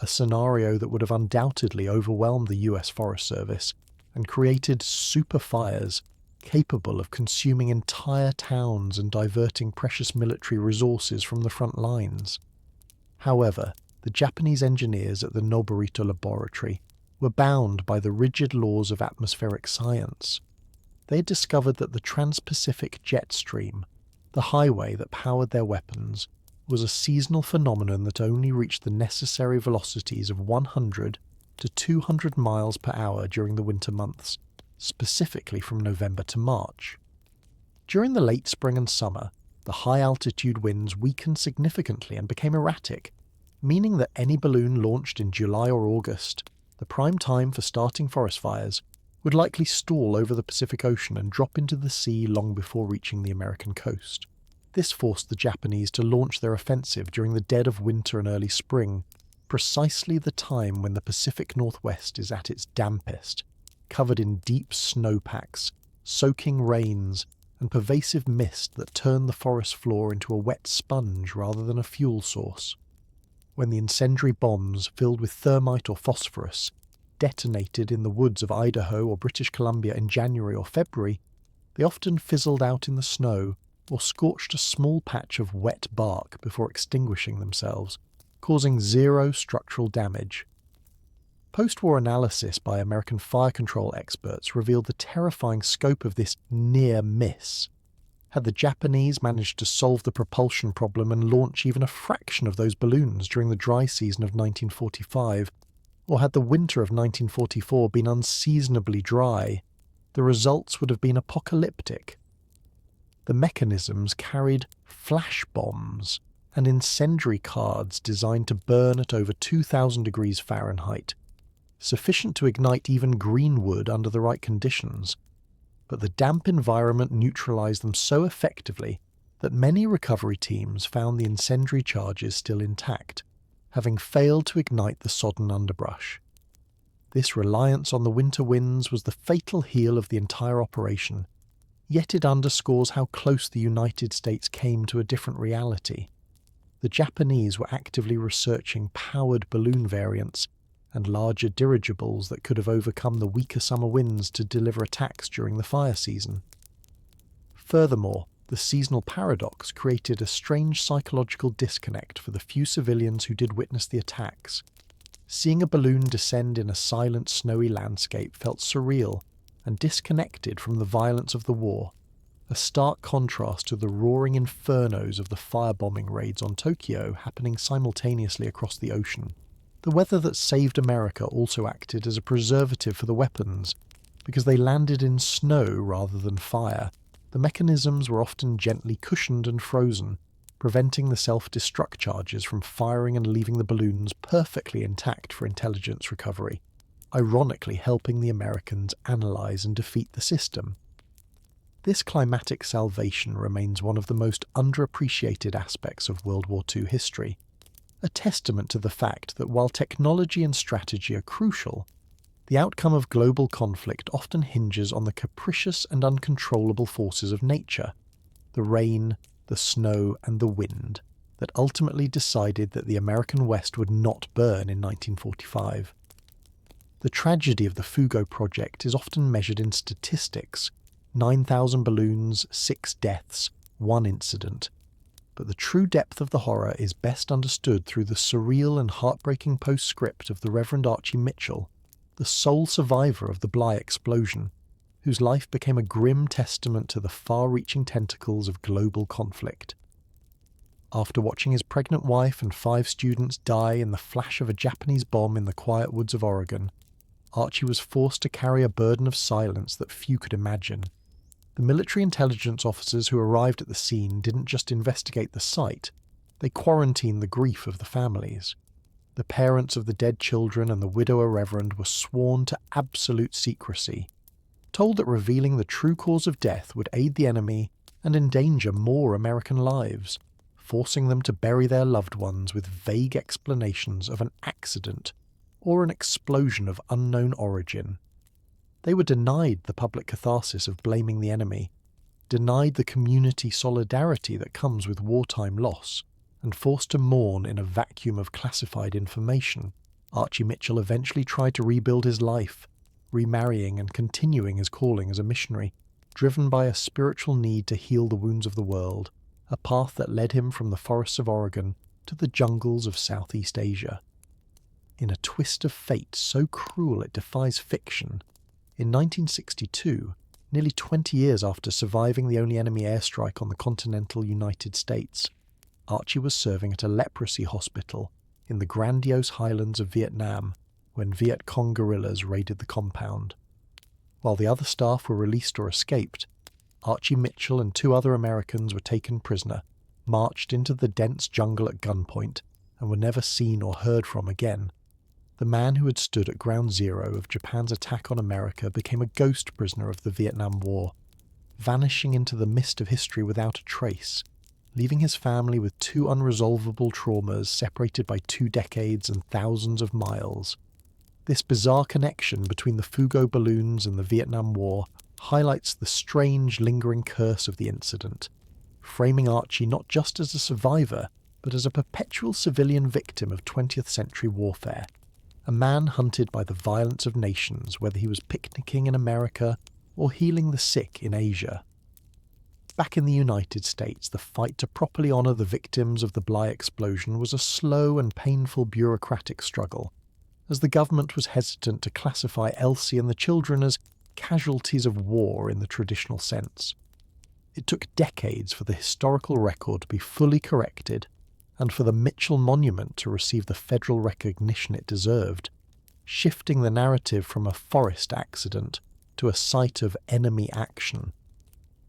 a scenario that would have undoubtedly overwhelmed the US Forest Service and created super fires capable of consuming entire towns and diverting precious military resources from the front lines. However, the Japanese engineers at the Noborito laboratory were bound by the rigid laws of atmospheric science. They had discovered that the Trans-Pacific jet stream, the highway that powered their weapons, was a seasonal phenomenon that only reached the necessary velocities of 100 to 200 miles per hour during the winter months, specifically from November to March. During the late spring and summer, the high-altitude winds weakened significantly and became erratic, meaning that any balloon launched in July or August, the prime time for starting forest fires, would likely stall over the Pacific Ocean and drop into the sea long before reaching the American coast. This forced the Japanese to launch their offensive during the dead of winter and early spring, precisely the time when the Pacific Northwest is at its dampest, covered in deep snowpacks, soaking rains, and pervasive mist that turn the forest floor into a wet sponge rather than a fuel source. When the incendiary bombs, filled with thermite or phosphorus, detonated in the woods of Idaho or British Columbia in January or February, they often fizzled out in the snow or scorched a small patch of wet bark before extinguishing themselves, causing zero structural damage. Post-war analysis by American fire control experts revealed the terrifying scope of this near miss. Had the Japanese managed to solve the propulsion problem and launch even a fraction of those balloons during the dry season of 1945, or had the winter of 1944 been unseasonably dry, the results would have been apocalyptic. The mechanisms carried flash bombs and incendiary cards designed to burn at over 2,000 degrees Fahrenheit, sufficient to ignite even green wood under the right conditions. But the damp environment neutralized them so effectively that many recovery teams found the incendiary charges still intact, having failed to ignite the sodden underbrush. This reliance on the winter winds was the fatal heel of the entire operation, yet it underscores how close the United States came to a different reality. The Japanese were actively researching powered balloon variants and larger dirigibles that could have overcome the weaker summer winds to deliver attacks during the fire season. Furthermore, the seasonal paradox created a strange psychological disconnect for the few civilians who did witness the attacks. Seeing a balloon descend in a silent, snowy landscape felt surreal and disconnected from the violence of the war, a stark contrast to the roaring infernos of the firebombing raids on Tokyo happening simultaneously across the ocean. The weather that saved America also acted as a preservative for the weapons, because they landed in snow rather than fire. The mechanisms were often gently cushioned and frozen, preventing the self-destruct charges from firing and leaving the balloons perfectly intact for intelligence recovery, ironically helping the Americans analyze and defeat the system. This climatic salvation remains one of the most underappreciated aspects of World War II history, a testament to the fact that while technology and strategy are crucial, the outcome of global conflict often hinges on the capricious and uncontrollable forces of nature, the rain, the snow, and the wind, that ultimately decided that the American West would not burn in 1945. The tragedy of the Fugo project is often measured in statistics: 9,000 balloons, 6 deaths, 1 incident. But the true depth of the horror is best understood through the surreal and heartbreaking postscript of the Reverend Archie Mitchell, the sole survivor of the Bly explosion, whose life became a grim testament to the far-reaching tentacles of global conflict. After watching his pregnant wife and 5 students die in the flash of a Japanese bomb in the quiet woods of Oregon, Archie was forced to carry a burden of silence that few could imagine. The military intelligence officers who arrived at the scene didn't just investigate the site, they quarantined the grief of the families. The The parents of the dead children and the widower reverend were sworn to absolute secrecy, told that revealing the true cause of death would aid the enemy and endanger more American lives, forcing them to bury their loved ones with vague explanations of an accident or an explosion of unknown origin. They were denied the public catharsis of blaming the enemy, denied the community solidarity that comes with wartime loss, and forced to mourn in a vacuum of classified information. Archie Mitchell eventually tried to rebuild his life, remarrying and continuing his calling as a missionary, driven by a spiritual need to heal the wounds of the world, a path that led him from the forests of Oregon to the jungles of Southeast Asia. In a twist of fate so cruel it defies fiction, in 1962, nearly 20 years after surviving the only enemy airstrike on the continental United States, Archie was serving at a leprosy hospital in the grandiose highlands of Vietnam when Viet Cong guerrillas raided the compound. While the other staff were released or escaped, Archie Mitchell and 2 other Americans were taken prisoner, marched into the dense jungle at gunpoint, and were never seen or heard from again. The man who had stood at ground zero of Japan's attack on America became a ghost prisoner of the Vietnam War, vanishing into the mist of history without a trace, leaving his family with 2 unresolvable traumas separated by 2 decades and thousands of miles. This bizarre connection between the Fugo balloons and the Vietnam War highlights the strange, lingering curse of the incident, framing Archie not just as a survivor, but as a perpetual civilian victim of 20th century warfare. A man hunted by the violence of nations, whether he was picnicking in America or healing the sick in Asia. Back in the United States, the fight to properly honour the victims of the Bly explosion was a slow and painful bureaucratic struggle, as the government was hesitant to classify Elsie and the children as casualties of war in the traditional sense. It took decades for the historical record to be fully corrected, and for the Mitchell Monument to receive the federal recognition it deserved, shifting the narrative from a forest accident to a site of enemy action.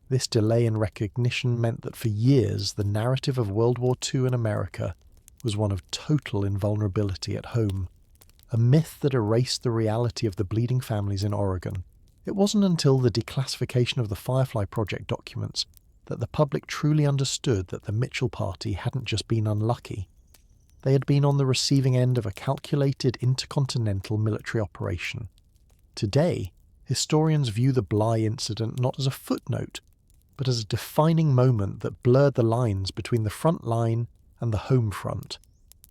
This delay in recognition meant that for years the narrative of World War II in America was one of total invulnerability at home, a myth that erased the reality of the bleeding families in Oregon. It wasn't until the declassification of the Firefly Project documents that the public truly understood that the Mitchell party hadn't just been unlucky. They had been on the receiving end of a calculated intercontinental military operation. Today, historians view the Bly incident not as a footnote, but as a defining moment that blurred the lines between the front line and the home front,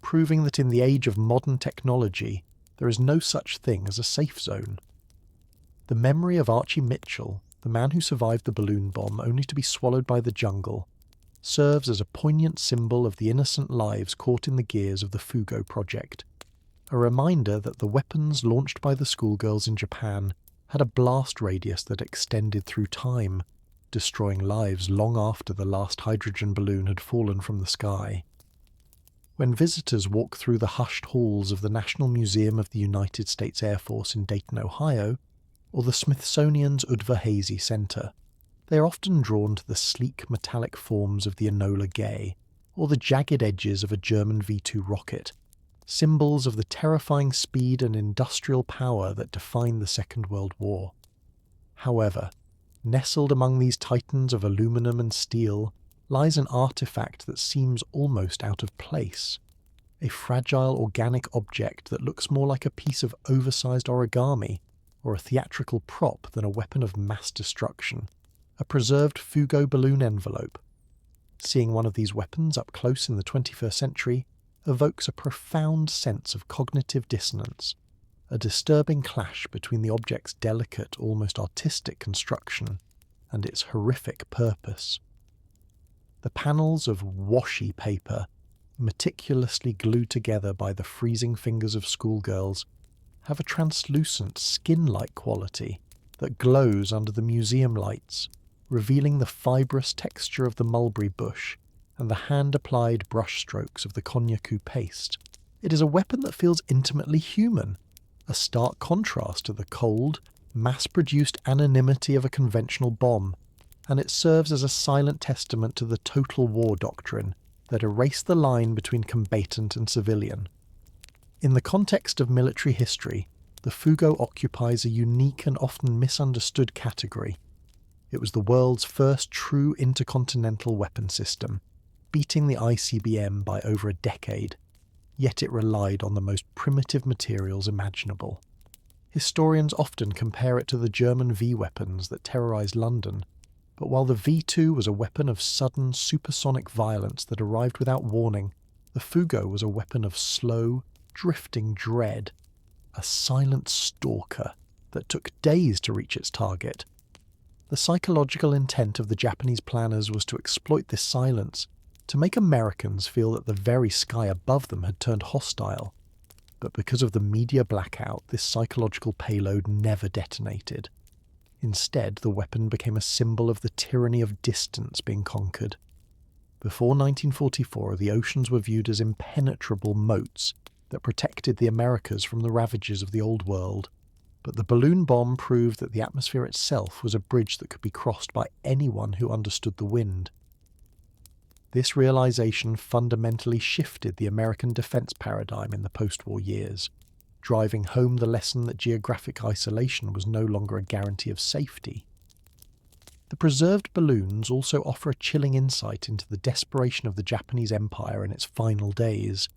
proving that in the age of modern technology, there is no such thing as a safe zone. The memory of Archie Mitchell, the man who survived the balloon bomb only to be swallowed by the jungle, serves as a poignant symbol of the innocent lives caught in the gears of the Fugo project, a reminder that the weapons launched by the schoolgirls in Japan had a blast radius that extended through time, destroying lives long after the last hydrogen balloon had fallen from the sky. When visitors walk through the hushed halls of the National Museum of the United States Air Force in Dayton, Ohio, or the Smithsonian's Udvar-Hazy Center, they are often drawn to the sleek metallic forms of the Enola Gay, or the jagged edges of a German V-2 rocket, symbols of the terrifying speed and industrial power that defined the Second World War. However, nestled among these titans of aluminum and steel lies an artifact that seems almost out of place, a fragile organic object that looks more like a piece of oversized origami or a theatrical prop than a weapon of mass destruction, a preserved Fugo balloon envelope. Seeing one of these weapons up close in the 21st century evokes a profound sense of cognitive dissonance, a disturbing clash between the object's delicate, almost artistic construction and its horrific purpose. The panels of Washi paper, meticulously glued together by the freezing fingers of schoolgirls, have a translucent, skin-like quality that glows under the museum lights, revealing the fibrous texture of the mulberry bush and the hand-applied brushstrokes of the konjaku paste. It is a weapon that feels intimately human, a stark contrast to the cold, mass-produced anonymity of a conventional bomb, and it serves as a silent testament to the total war doctrine that erased the line between combatant and civilian. In the context of military history, the Fugo occupies a unique and often misunderstood category. It was the world's first true intercontinental weapon system, beating the ICBM by over a decade, yet it relied on the most primitive materials imaginable. Historians often compare it to the German V-weapons that terrorized London, but while the V2 was a weapon of sudden, supersonic violence that arrived without warning, the Fugo was a weapon of slow, drifting dread, a silent stalker that took days to reach its target. The psychological intent of the Japanese planners was to exploit this silence, to make Americans feel that the very sky above them had turned hostile. But because of the media blackout, this psychological payload never detonated. Instead, the weapon became a symbol of the tyranny of distance being conquered. Before 1944, the oceans were viewed as impenetrable moats that protected the Americas from the ravages of the Old World. But the balloon bomb proved that the atmosphere itself was a bridge that could be crossed by anyone who understood the wind. This realization fundamentally shifted the American defense paradigm in the post-war years, driving home the lesson that geographic isolation was no longer a guarantee of safety. The preserved balloons also offer a chilling insight into the desperation of the Japanese Empire in its final days,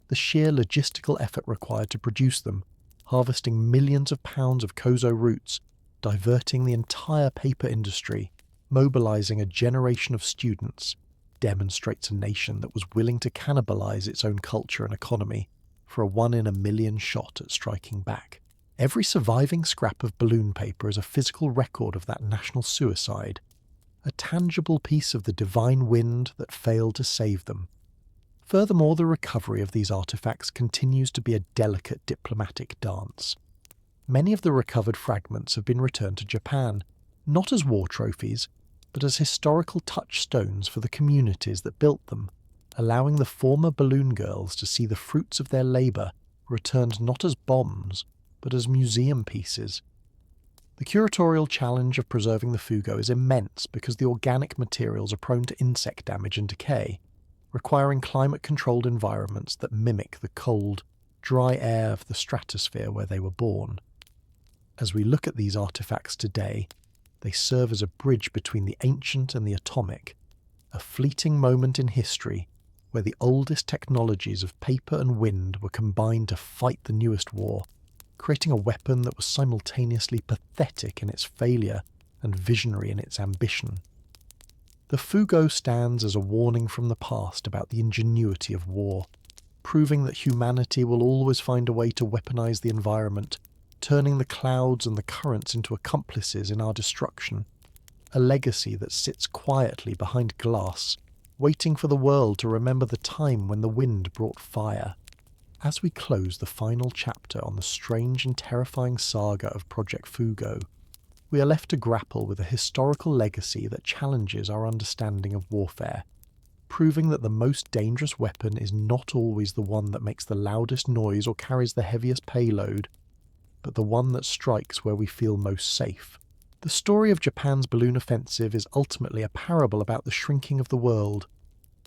the sheer logistical effort required to produce them, harvesting millions of pounds of kozo roots, diverting the entire paper industry, mobilizing a generation of students, demonstrates a nation that was willing to cannibalize its own culture and economy for a 1-in-a-million shot at striking back. Every surviving scrap of balloon paper is a physical record of that national suicide, a tangible piece of the divine wind that failed to save them. Furthermore, the recovery of these artifacts continues to be a delicate diplomatic dance. Many of the recovered fragments have been returned to Japan, not as war trophies, but as historical touchstones for the communities that built them, allowing the former balloon girls to see the fruits of their labour returned not as bombs, but as museum pieces. The curatorial challenge of preserving the Fugo is immense because the organic materials are prone to insect damage and decay, requiring climate-controlled environments that mimic the cold, dry air of the stratosphere where they were born. As we look at these artifacts today, they serve as a bridge between the ancient and the atomic, a fleeting moment in history where the oldest technologies of paper and wind were combined to fight the newest war, creating a weapon that was simultaneously pathetic in its failure and visionary in its ambition. The Fugo stands as a warning from the past about the ingenuity of war, proving that humanity will always find a way to weaponize the environment, turning the clouds and the currents into accomplices in our destruction, a legacy that sits quietly behind glass, waiting for the world to remember the time when the wind brought fire. As we close the final chapter on the strange and terrifying saga of Project Fugo, we are left to grapple with a historical legacy that challenges our understanding of warfare, proving that the most dangerous weapon is not always the one that makes the loudest noise or carries the heaviest payload, but the one that strikes where we feel most safe. The story of Japan's balloon offensive is ultimately a parable about the shrinking of the world,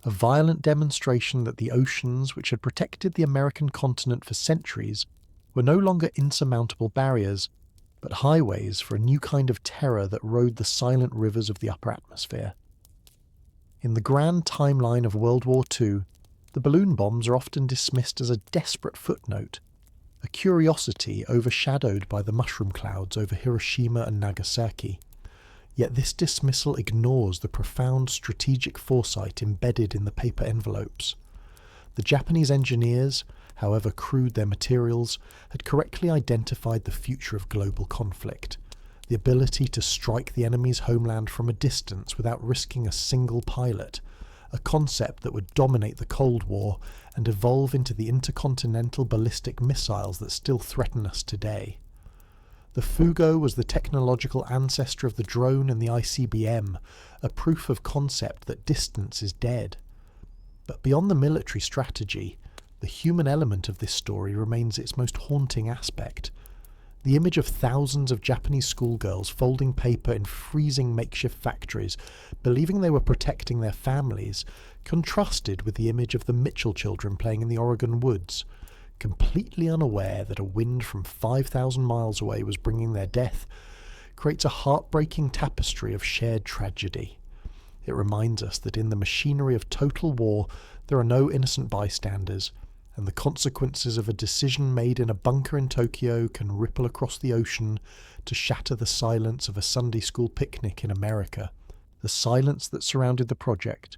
a violent demonstration that the oceans, which had protected the American continent for centuries, were no longer insurmountable barriers, but highways for a new kind of terror that rode the silent rivers of the upper atmosphere. In the grand timeline of World War II, the balloon bombs are often dismissed as a desperate footnote, a curiosity overshadowed by the mushroom clouds over Hiroshima and Nagasaki. Yet this dismissal ignores the profound strategic foresight embedded in the paper envelopes. The Japanese engineers, however crude their materials, had correctly identified the future of global conflict, the ability to strike the enemy's homeland from a distance without risking a single pilot, a concept that would dominate the Cold War and evolve into the intercontinental ballistic missiles that still threaten us today. The Fugo was the technological ancestor of the drone and the ICBM, a proof of concept that distance is dead. But beyond the military strategy, the human element of this story remains its most haunting aspect. The image of thousands of Japanese schoolgirls folding paper in freezing makeshift factories, believing they were protecting their families, contrasted with the image of the Mitchell children playing in the Oregon woods, completely unaware that a wind from 5,000 miles away was bringing their death, creates a heartbreaking tapestry of shared tragedy. It reminds us that in the machinery of total war, there are no innocent bystanders, and the consequences of a decision made in a bunker in Tokyo can ripple across the ocean to shatter the silence of a Sunday school picnic in America. The silence that surrounded the project,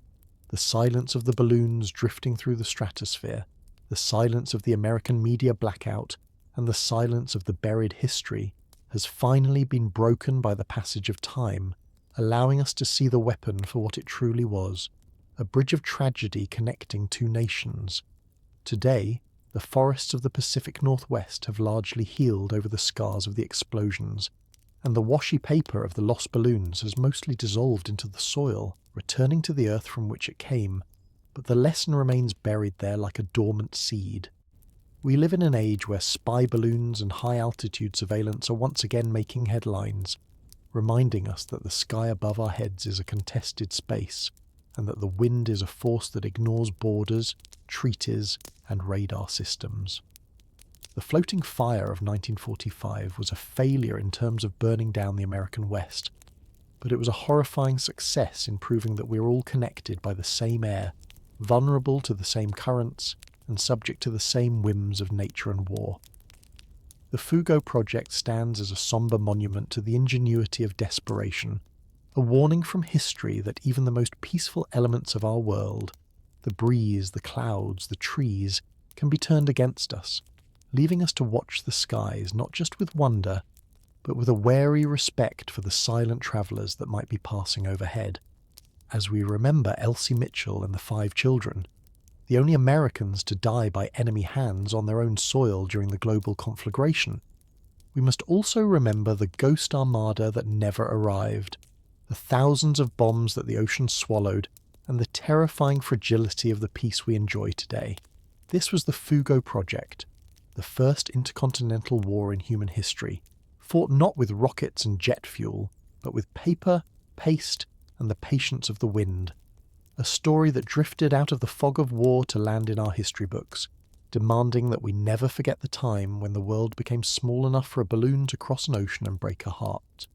the silence of the balloons drifting through the stratosphere, the silence of the American media blackout, and the silence of the buried history has finally been broken by the passage of time, allowing us to see the weapon for what it truly was, a bridge of tragedy connecting two nations. Today, the forests of the Pacific Northwest have largely healed over the scars of the explosions, and the Washi paper of the lost balloons has mostly dissolved into the soil, returning to the earth from which it came, but the lesson remains buried there like a dormant seed. We live in an age where spy balloons and high-altitude surveillance are once again making headlines, reminding us that the sky above our heads is a contested space, and that the wind is a force that ignores borders, treaties, and radar systems. The floating fire of 1945 was a failure in terms of burning down the American West, but it was a horrifying success in proving that we are all connected by the same air, vulnerable to the same currents, and subject to the same whims of nature and war. The Fugo project stands as a somber monument to the ingenuity of desperation, a warning from history that even the most peaceful elements of our world, the breeze, the clouds, the trees, can be turned against us, leaving us to watch the skies not just with wonder, but with a wary respect for the silent travellers that might be passing overhead. As we remember Elsie Mitchell and the 5 children, the only Americans to die by enemy hands on their own soil during the global conflagration, we must also remember the ghost armada that never arrived, the thousands of bombs that the ocean swallowed, and the terrifying fragility of the peace we enjoy today. This was the Fugo project, the first intercontinental war in human history, fought not with rockets and jet fuel, but with paper, paste, and the patience of the wind. A story that drifted out of the fog of war to land in our history books, demanding that we never forget the time when the world became small enough for a balloon to cross an ocean and break a heart.